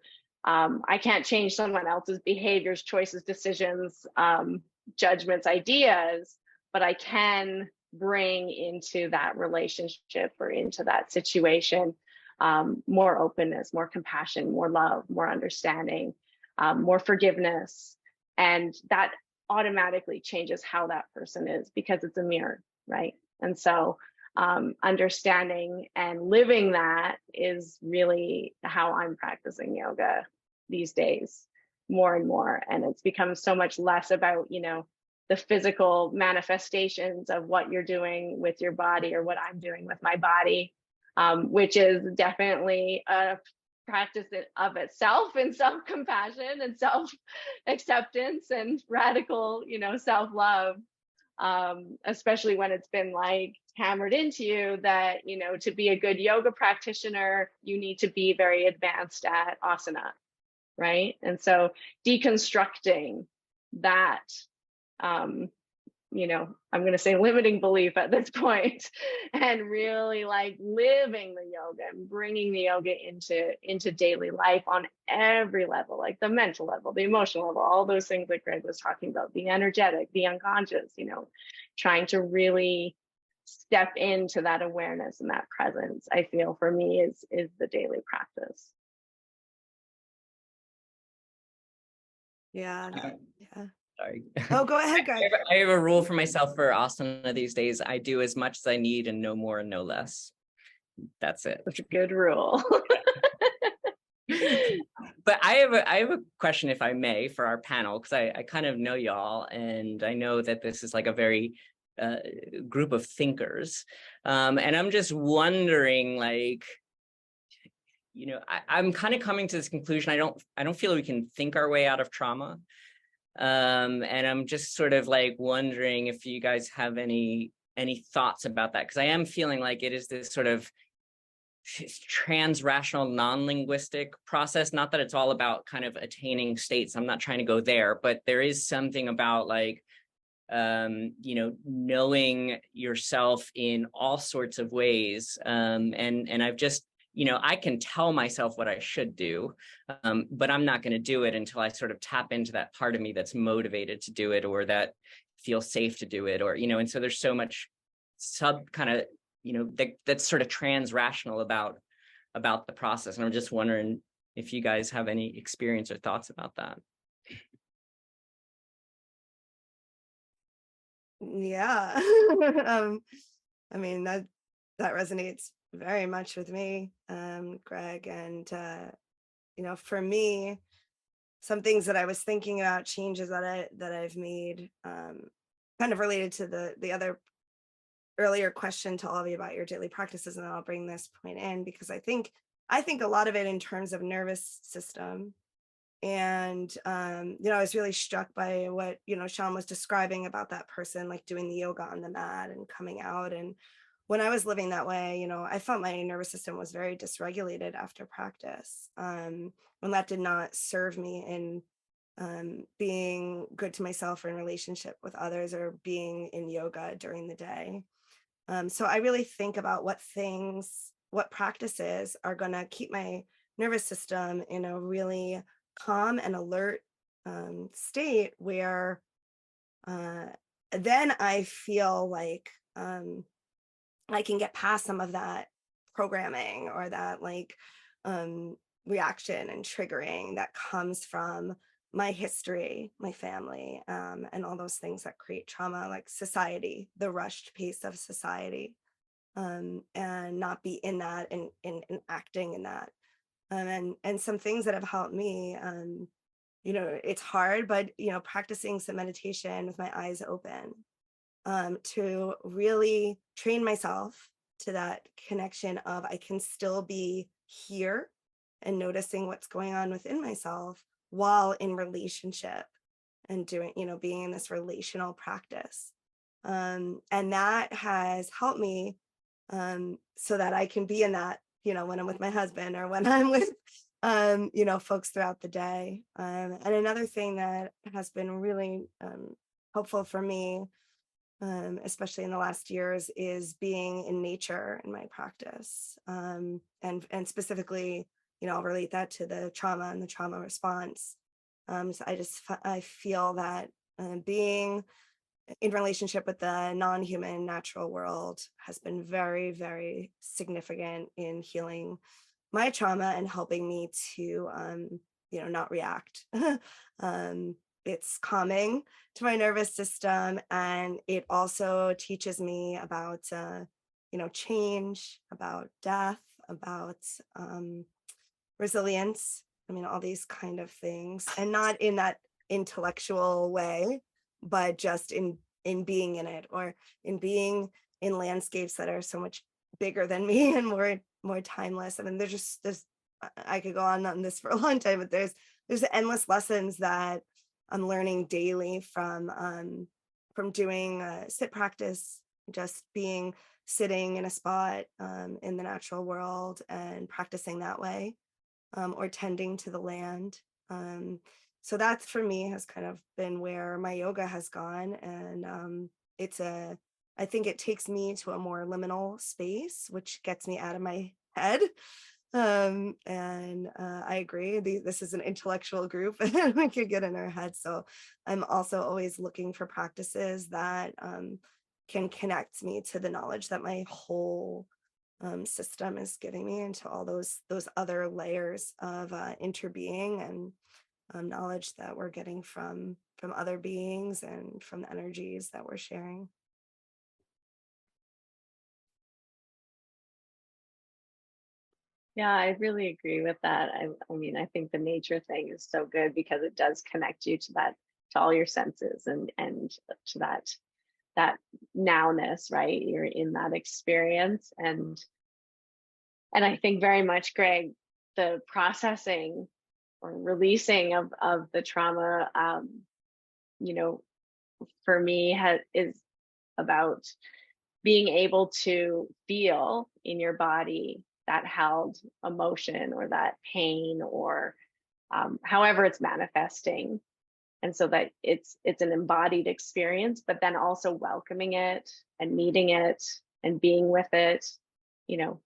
I can't change someone else's behaviors, choices, decisions, judgments, ideas, but I can bring into that relationship or into that situation more openness, more compassion, more love, more understanding, more forgiveness. And that automatically changes how that person is, because it's a mirror, right? And so understanding and living that is really how I'm practicing yoga these days, more and more. And it's become so much less about, you know, the physical manifestations of what you're doing with your body or what I'm doing with my body, which is definitely a practice of itself in self-compassion and self-acceptance and radical, self-love. Especially when it's been like hammered into you that, to be a good yoga practitioner, you need to be very advanced at asana, right? And so deconstructing that, I'm going to say limiting belief at this point, and really like living the yoga and bringing the yoga into daily life on every level, like the mental level, the emotional level, all those things that Greg was talking about, the energetic, the unconscious, trying to really step into that awareness and that presence, I feel for me is the daily practice. Yeah. Yeah. Sorry. Oh, go ahead, Greg. I have a rule for myself for asana these days. I do as much as I need and no more and no less. That's it. That's a good rule. But I have a question, if I may, for our panel, because I kind of know y'all, and I know that this is like a very group of thinkers. And I'm just wondering, like, I'm kind of coming to this conclusion. I don't feel we can think our way out of trauma. And I'm just sort of like wondering if you guys have any thoughts about that, because I am feeling like it is this sort of trans-rational, non-linguistic process. Not that it's all about kind of attaining states. I'm not trying to go there, but there is something about like, knowing yourself in all sorts of ways. And I've just, I can tell myself what I should do, but I'm not going to do it until I sort of tap into that part of me that's motivated to do it, or that feels safe to do it, or, and so there's so much that's sort of trans-rational about the process. And I'm just wondering if you guys have any experience or thoughts about that. Yeah. I mean, that resonates very much with me, Greg. And, for me, some things that I was thinking about, changes that I've made, kind of related to the other earlier question to all of you about your daily practices. And I'll bring this point in because I think a lot of it in terms of nervous system. And, I was really struck by what, Shyam was describing about that person, like doing the yoga on the mat and coming out. And when I was living that way, I felt my nervous system was very dysregulated after practice. And that did not serve me in being good to myself or in relationship with others, or being in yoga during the day. So I really think about what practices are going to keep my nervous system in a really calm and alert state, where then I feel like I can get past some of that programming, or that like reaction and triggering that comes from my history, my family, and all those things that create trauma, like society, the rushed pace of society, and not be in that and acting in that. And some things that have helped me, it's hard, but, practicing some meditation with my eyes open, to really train myself to that connection of I can still be here and noticing what's going on within myself while in relationship and doing, being in this relational practice. And that has helped me so that I can be in that, when I'm with my husband, or when I'm with, folks throughout the day. And another thing that has been really helpful for me, especially in the last years, is being in nature in my practice. And specifically, I'll relate that to the trauma and the trauma response. So I feel that being in relationship with the non-human natural world has been very, very significant in healing my trauma and helping me to, not react. It's calming to my nervous system, and it also teaches me about, change, about death, about resilience. I mean, all these kind of things, and not in that intellectual way, but just in being in it, or in being in landscapes that are so much bigger than me and more timeless. I mean, there's I could go on this for a long time, but there's endless lessons that I'm learning daily from doing sit practice, just sitting in a spot in the natural world and practicing that way, or tending to the land. So that for me has kind of been where my yoga has gone. And I think it takes me to a more liminal space, which gets me out of my head. And I agree, this is an intellectual group and we could get in our head. So I'm also always looking for practices that can connect me to the knowledge that my whole system is giving me, into all those other layers of interbeing and knowledge that we're getting from other beings and from the energies that we're sharing. Yeah, I really agree with that. I mean, I think the nature thing is so good because it does connect you to all your senses and to that nowness, right? You're in that experience. And I think very much, Greg, the processing or releasing of the trauma, you know, for me is about being able to feel in your body that held emotion or that pain, or however it's manifesting. And so that it's an embodied experience, but then also welcoming it and meeting it and being with it, you know,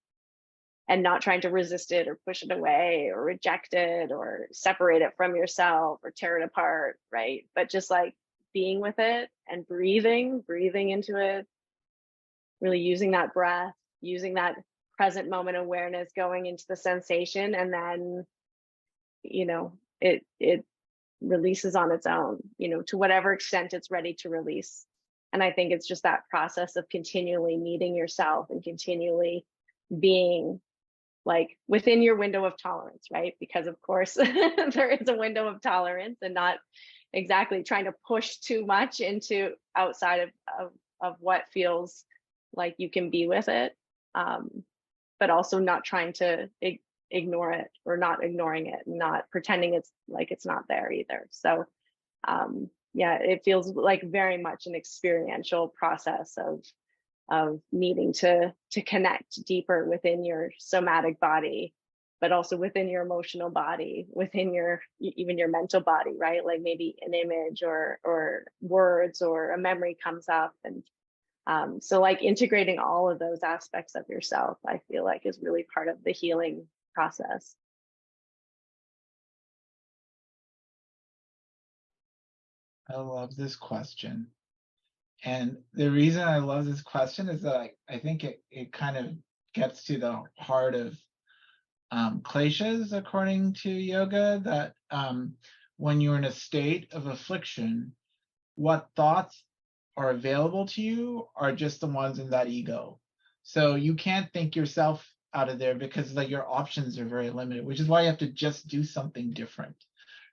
and not trying to resist it or push it away or reject it or separate it from yourself or tear it apart, right? But just like being with it and breathing into it, really using that breath, using that present moment awareness, going into the sensation, and then, you know, it releases on its own, you know, to whatever extent it's ready to release. And I think it's just that process of continually meeting yourself and continually being like within your window of tolerance, right? Because of course there is a window of tolerance, and not exactly trying to push too much into outside of what feels like you can be with it, but also not trying to ignore it, or not ignoring it, not pretending it's like it's not there either. So yeah, it feels like very much an experiential process of needing to connect deeper within your somatic body, but also within your emotional body, within even your mental body, right? Like maybe an image or words or a memory comes up. And so like integrating all of those aspects of yourself, I feel like is really part of the healing process. I love this question. And the reason I love this question is that I think it kind of gets to the heart of kleshas, according to yoga, that when you're in a state of affliction, what thoughts are available to you are just the ones in that ego. So you can't think yourself out of there, because like your options are very limited, which is why you have to just do something different,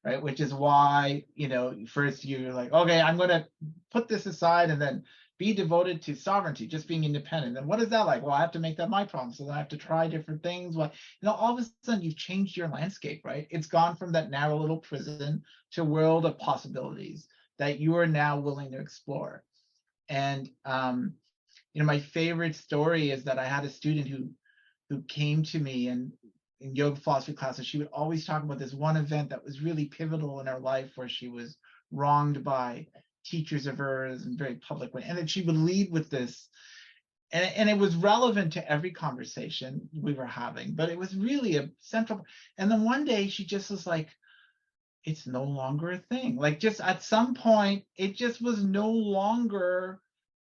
right? Which is why, you know, first you're like, okay, I'm going to put this aside and then be devoted to sovereignty, just being independent. And what is that like? Well, I have to make that my problem. So then I have to try different things. Well, you know, all of a sudden you've changed your landscape, right? It's gone from that narrow little prison to a world of possibilities that you are now willing to explore. And you know, my favorite story is that I had a student who came to me, and in yoga philosophy classes, she would always talk about this one event that was really pivotal in her life, where she was wronged by teachers of hers in very public way. And then she would lead with this, and it was relevant to every conversation we were having, but it was really a central. And then one day she just was like, it's no longer a thing. Like, just at some point, it just was no longer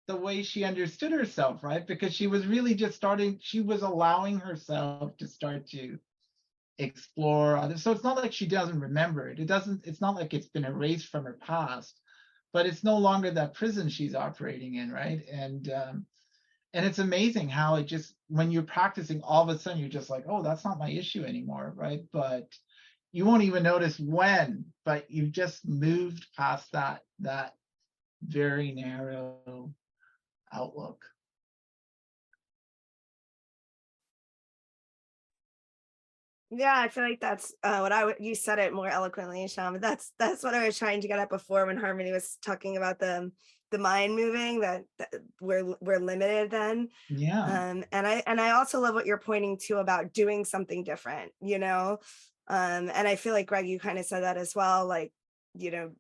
the way she understood herself, right? Because she was really just she was allowing herself to start to explore others. So it's not like she doesn't remember it. It's not like it's been erased from her past, but it's no longer that prison she's operating in, right? And it's amazing how it just, when you're practicing, all of a sudden you're just like, oh, that's not my issue anymore, right? But you won't even notice when, but you've just moved past that very narrow outlook. Yeah, I feel like that's you said it more eloquently, Shyam, but that's what I was trying to get at before when Harmony was talking about the mind moving, that we're limited then. Yeah. And I also love what you're pointing to about doing something different, you know. And I feel like, Greg, you kind of said that as well. Like, you know,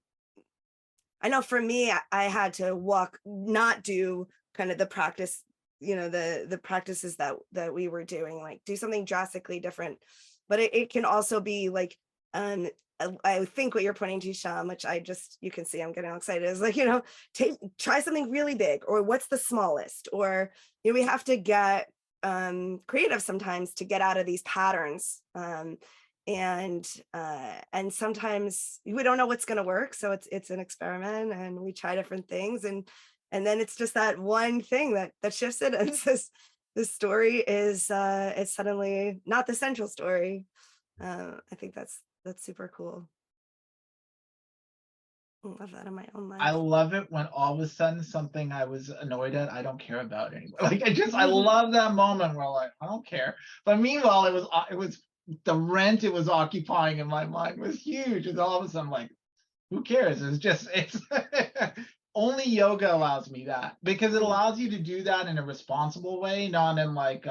I know for me, I had to not do kind of the practice, you know, the practices that we were doing, like do something drastically different. But it can also be like, I think what you're pointing to, Shyam, which you can see I'm getting all excited, is like, you know, try something really big, or what's the smallest, or, you know, we have to get creative sometimes to get out of these patterns. And sometimes we don't know what's going to work, so it's an experiment, and we try different things, and then it's just that one thing that shifts it, and this story is suddenly not the central story. I think that's super cool. I love that in my own life. I love it when all of a sudden something I was annoyed at, I don't care about anymore. Like I love that moment where like, I don't care. But meanwhile, it was the rent it was occupying in my mind was huge. And all of a sudden I'm like, who cares? It's only yoga allows me that, because it allows you to do that in a responsible way, not in like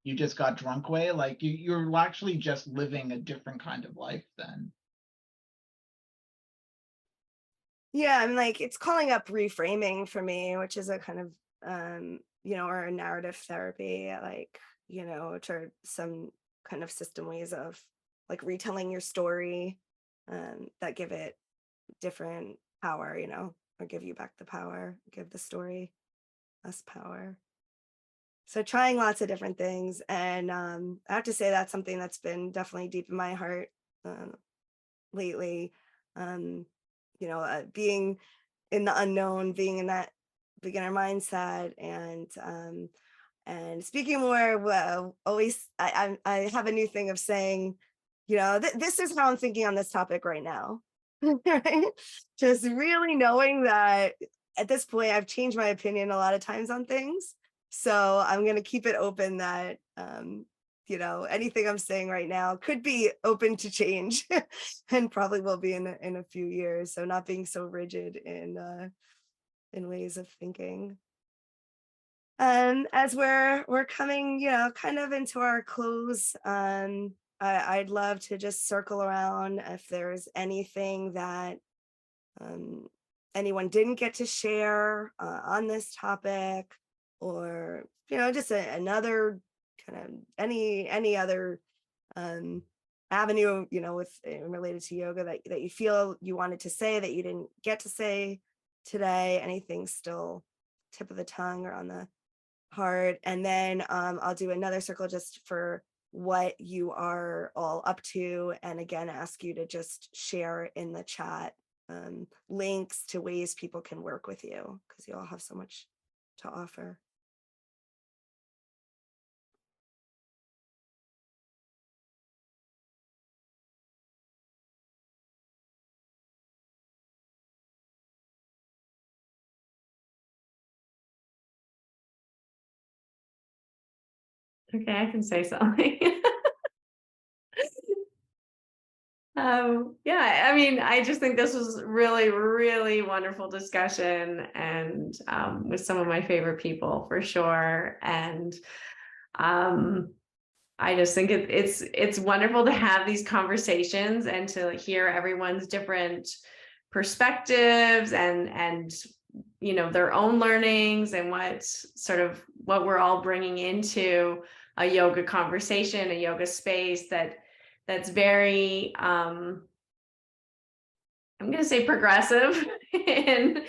you just got drunk way. Like you're actually just living a different kind of life then. Yeah, I'm like, it's calling up reframing for me, which is a kind of you know, or a narrative therapy, like, you know, which are some kind of system ways of like retelling your story that give it different power, you know, or give you back the power, give the story less power. So trying lots of different things, and I have to say that's something that's been definitely deep in my heart lately. You know, being in the unknown, being in that beginner mindset, and speaking more. Well, always, I have a new thing of saying, you know, this is how I'm thinking on this topic right now. Right? Just really knowing that at this point I've changed my opinion a lot of times on things, so I'm going to keep it open that you know, anything I'm saying right now could be open to change and probably will be in a few years. So not being so rigid in ways of thinking. And as we're coming, you know, kind of into our close, I'd love to just circle around if there's anything that anyone didn't get to share on this topic, or, you know, just another kind of any other avenue, you know, with related to yoga that you feel you wanted to say that you didn't get to say today. Anything still tip of the tongue or on the heart. And then I'll do another circle just for what you are all up to, and again ask you to just share in the chat links to ways people can work with you, because you all have so much to offer. Okay, I can say something. Yeah, I mean, I just think this was really, really wonderful discussion, and with some of my favorite people for sure. And I just think it's wonderful to have these conversations and to hear everyone's different perspectives and you know, their own learnings and what we're all bringing into a yoga conversation, a yoga space that's very I'm going to say progressive in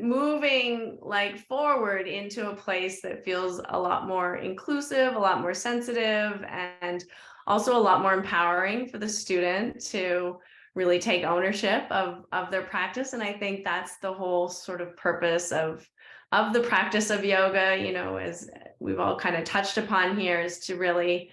moving like forward into a place that feels a lot more inclusive, a lot more sensitive, and also a lot more empowering for the student to really take ownership of their practice. And I think that's the whole sort of purpose of the practice of yoga, you know, as we've all kind of touched upon here, is to really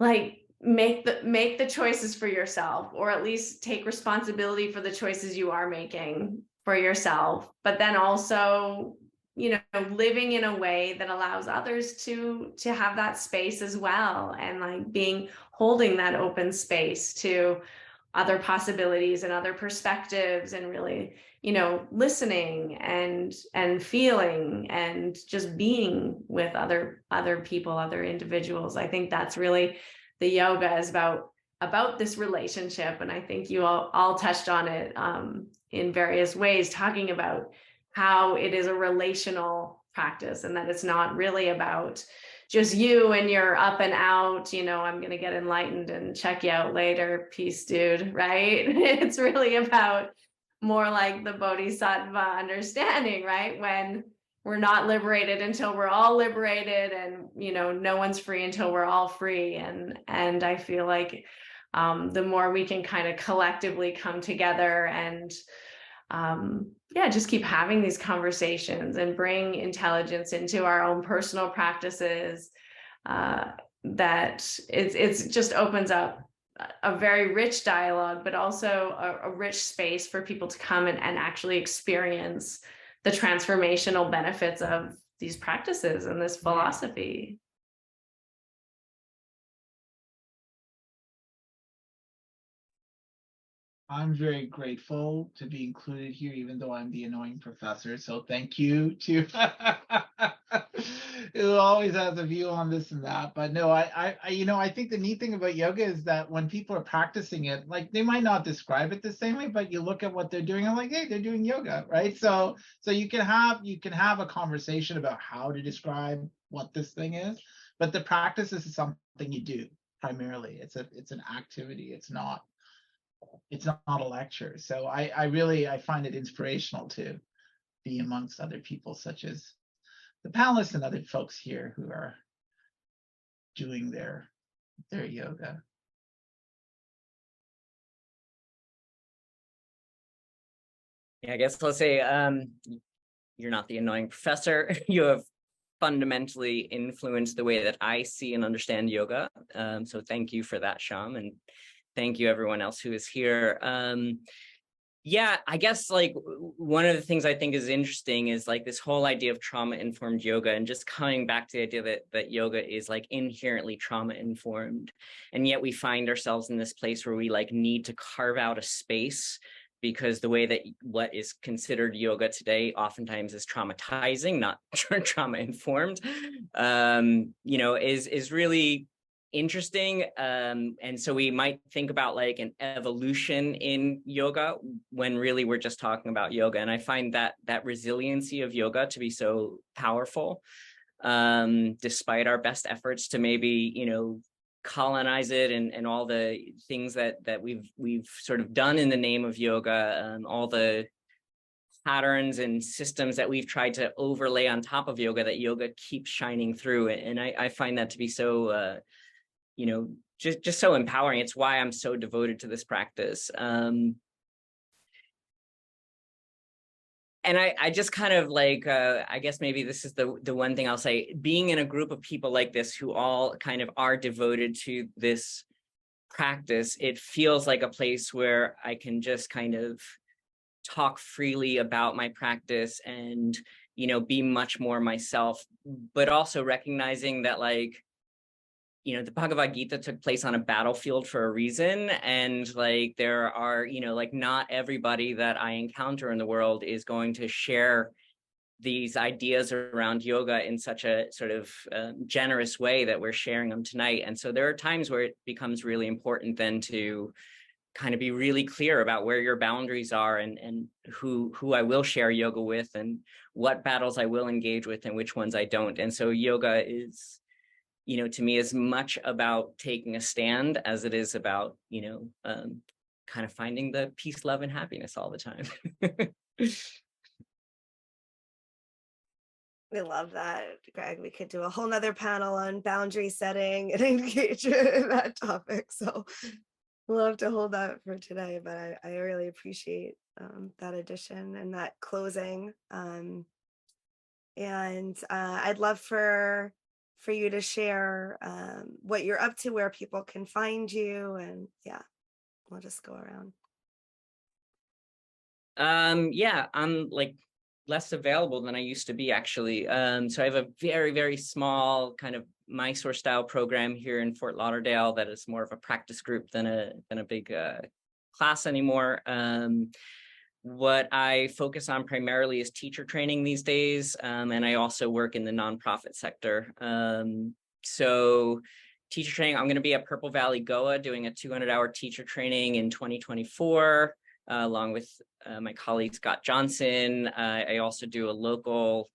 like make the choices for yourself, or at least take responsibility for the choices you are making for yourself. But then also, living in a way that allows others to have that space as well, and like holding that open space to other possibilities and other perspectives, and really, listening and feeling and just being with other people, other individuals. I think that's really the yoga is about this relationship. And I think you all touched on it in various ways, talking about how it is a relational practice, and that it's not really about just you and you're up and out, I'm going to get enlightened and check you out later. Peace, dude. Right. It's really about more like the bodhisattva understanding, right? When we're not liberated until we're all liberated, and, no one's free until we're all free. And I feel like the more we can kind of collectively come together and just keep having these conversations and bring intelligence into our own personal practices, that it's just opens up a very rich dialogue, but also a rich space for people to come and actually experience the transformational benefits of these practices and this philosophy. I'm very grateful to be included here, even though I'm the annoying professor. So thank you to who always has a view on this and that. But no, I think the neat thing about yoga is that when people are practicing it, like they might not describe it the same way, but you look at what they're doing, I'm like, hey, they're doing yoga, right? So you can have a conversation about how to describe what this thing is, but the practice is something you do primarily. It's an activity. It's not a lecture. So I find it inspirational to be amongst other people such as the panelists and other folks here who are doing their yoga. Yeah, I guess let's say you're not the annoying professor. You have fundamentally influenced the way that I see and understand yoga. So thank you for that, Shyam, and thank you everyone else who is here. Yeah, I guess like one of the things I think is interesting is like this whole idea of trauma-informed yoga, and just coming back to the idea that yoga is like inherently trauma-informed. And yet we find ourselves in this place where we like need to carve out a space, because the way that what is considered yoga today oftentimes is traumatizing, not trauma-informed, is really interesting. And so we might think about like an evolution in yoga when really we're just talking about yoga. And I find that resiliency of yoga to be so powerful, despite our best efforts to maybe, colonize it and all the things that we've sort of done in the name of yoga, all the patterns and systems that we've tried to overlay on top of yoga, that yoga keeps shining through. And I find that to be so just so empowering. It's why I'm so devoted to this practice. And I just kind of like, I guess maybe this is the one thing I'll say, being in a group of people like this who all kind of are devoted to this practice, it feels like a place where I can just kind of talk freely about my practice and, be much more myself, but also recognizing that like, the Bhagavad Gita took place on a battlefield for a reason. And like, there are, like not everybody that I encounter in the world is going to share these ideas around yoga in such a sort of generous way that we're sharing them tonight. And so there are times where it becomes really important then to kind of be really clear about where your boundaries are, and who I will share yoga with, and what battles I will engage with and which ones I don't. And so yoga is, to me, as much about taking a stand as it is about, kind of finding the peace, love, and happiness all the time. We love that, Greg. We could do a whole nother panel on boundary setting and engagement in that topic. So love to hold that for today, but I really appreciate that addition and that closing. And I'd love for you to share what you're up to, where people can find you, and yeah, we'll just go around. Yeah, I'm like less available than I used to be, actually. So I have a very, very small kind of Mysore style program here in Fort Lauderdale that is more of a practice group than a big class anymore. What I focus on primarily is teacher training these days, and I also work in the nonprofit sector. So teacher training, I'm going to be at Purple Valley Goa doing a 200-hour teacher training in 2024, along with my colleague Scott Johnson. I also do a local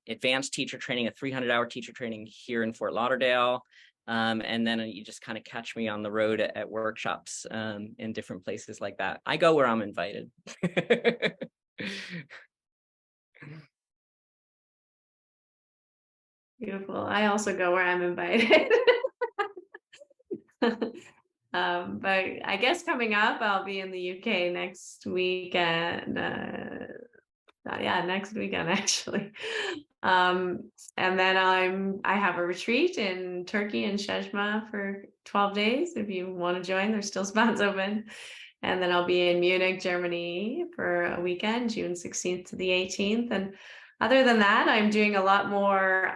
advanced teacher training, a 300-hour teacher training here in Fort Lauderdale. And then you just kind of catch me on the road at workshops in different places like that. I go where I'm invited. Beautiful. I also go where I'm invited. But I guess coming up, I'll be in the UK next weekend. Yeah, next weekend actually. And then I have a retreat in Turkey in Shezma for 12 days. If you want to join, there's still spots open. And then I'll be in Munich, Germany for a weekend, June 16th to the 18th. And other than that, I'm doing a lot more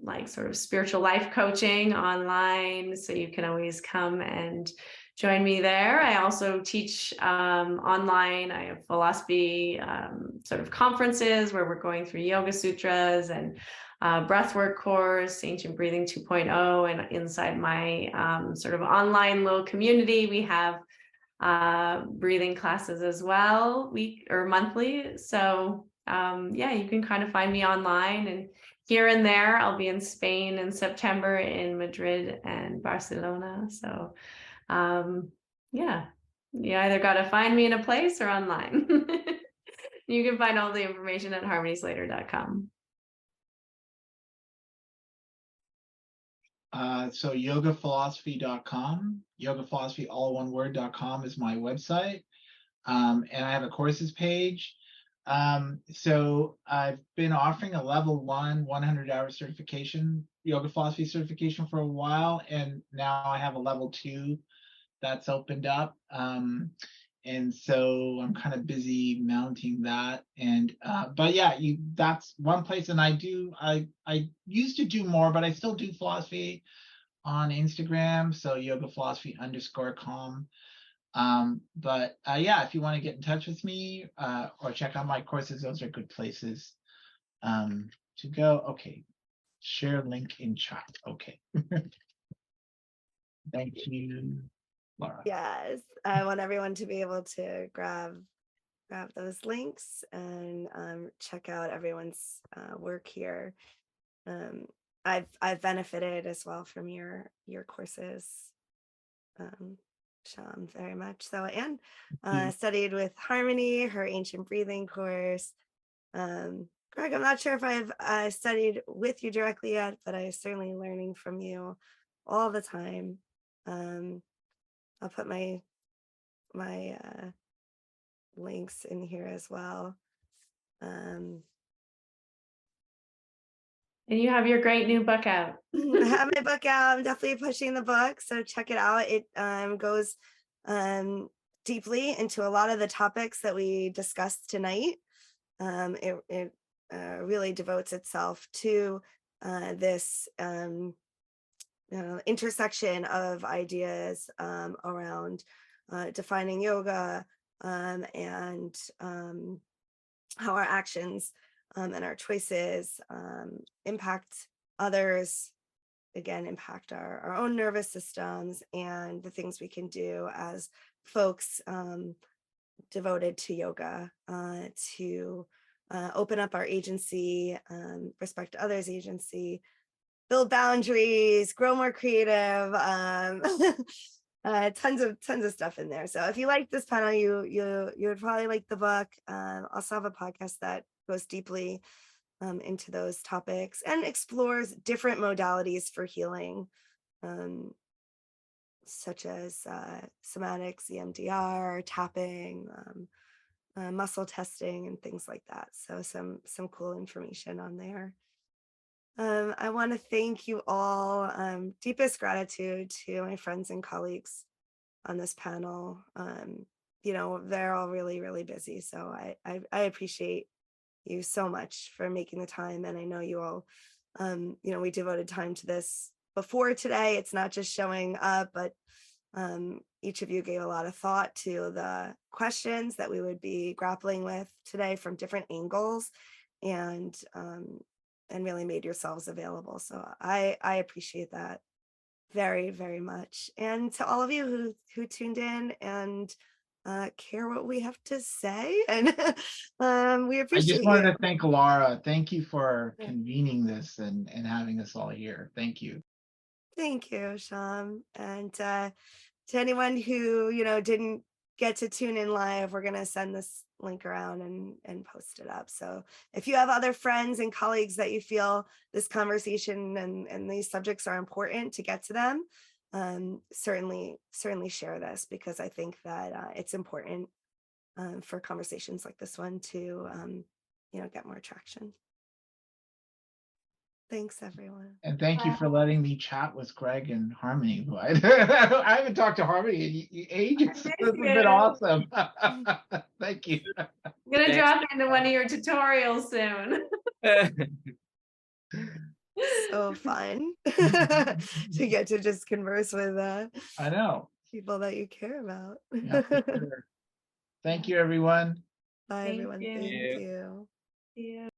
like sort of spiritual life coaching online. So you can always come and join me there. I also teach online. I have philosophy sort of conferences where we're going through Yoga Sutras and breathwork course, Ancient Breathing 2.0. And inside my sort of online little community, we have breathing classes as well, week or monthly. So yeah, you can kind of find me online, and here and there. I'll be in Spain in September, in Madrid and Barcelona. So yeah, you either got to find me in a place or online. You can find all the information at harmonyslater.com. So yogaphilosophy.com, yogaphilosophy, all one word.com is my website. And I have a courses page. So I've been offering a level 1 100-hour certification, yoga philosophy certification for a while, and now I have a level 2 that's opened up. And so I'm kind of busy mounting that. And but yeah, that's one place. And I used to do more, but I still do philosophy on Instagram, so yogaphilosophy_com. But yeah, if you want to get in touch with me or check out my courses, those are good places to go. Okay, share link in chat. Okay. Thank you, Laura. Yes, I want everyone to be able to grab those links and check out everyone's work here. I've benefited as well from your courses, Shyam, very much so, and studied with Harmony, her ancient breathing course. Greg, I'm not sure if I've studied with you directly yet, but I'm certainly learning from you all the time. I'll put my links in here as well. And you have your great new book out. I have my book out. I'm definitely pushing the book, so check it out. It goes deeply into a lot of the topics that we discussed tonight. It really devotes itself to this intersection of ideas around defining yoga and how our actions and our choices impact others, again, impact our own nervous systems, and the things we can do as folks devoted to yoga to open up our agency, respect others' agency, build boundaries, grow more creative. Tons of stuff in there. So if you like this panel, you would probably like the book. Also have a podcast that goes deeply into those topics and explores different modalities for healing, such as somatics, EMDR, tapping, muscle testing, and things like that. So some cool information on there. I want to thank you all. Deepest gratitude to my friends and colleagues on this panel. They're all really, really busy. So I appreciate you so much for making the time. And I know you all, we devoted time to this before today. It's not just showing up, but each of you gave a lot of thought to the questions that we would be grappling with today from different angles, and really made yourselves available. So I appreciate that very, very much. And to all of you who tuned in and care what we have to say, and we I appreciate just wanted you. to thank Laura. Thank you for convening this and having us all here. Thank you. Thank you, Shyam. And to anyone who, didn't get to tune in live, we're going to send this link around and post it up. So if you have other friends and colleagues that you feel this conversation and these subjects are important to get to them, certainly share this, because I think that it's important for conversations like this one to, get more traction. Thanks, everyone. And thank you for letting me chat with Greg and Harmony, who I haven't talked to Harmony in ages. This has been awesome. Thank you. I'm gonna drop into one of your tutorials soon. So fun to get to just converse with I know people that you care about. Yeah, for sure. Thank you, everyone. Bye, everyone. you. Thank you. Yeah.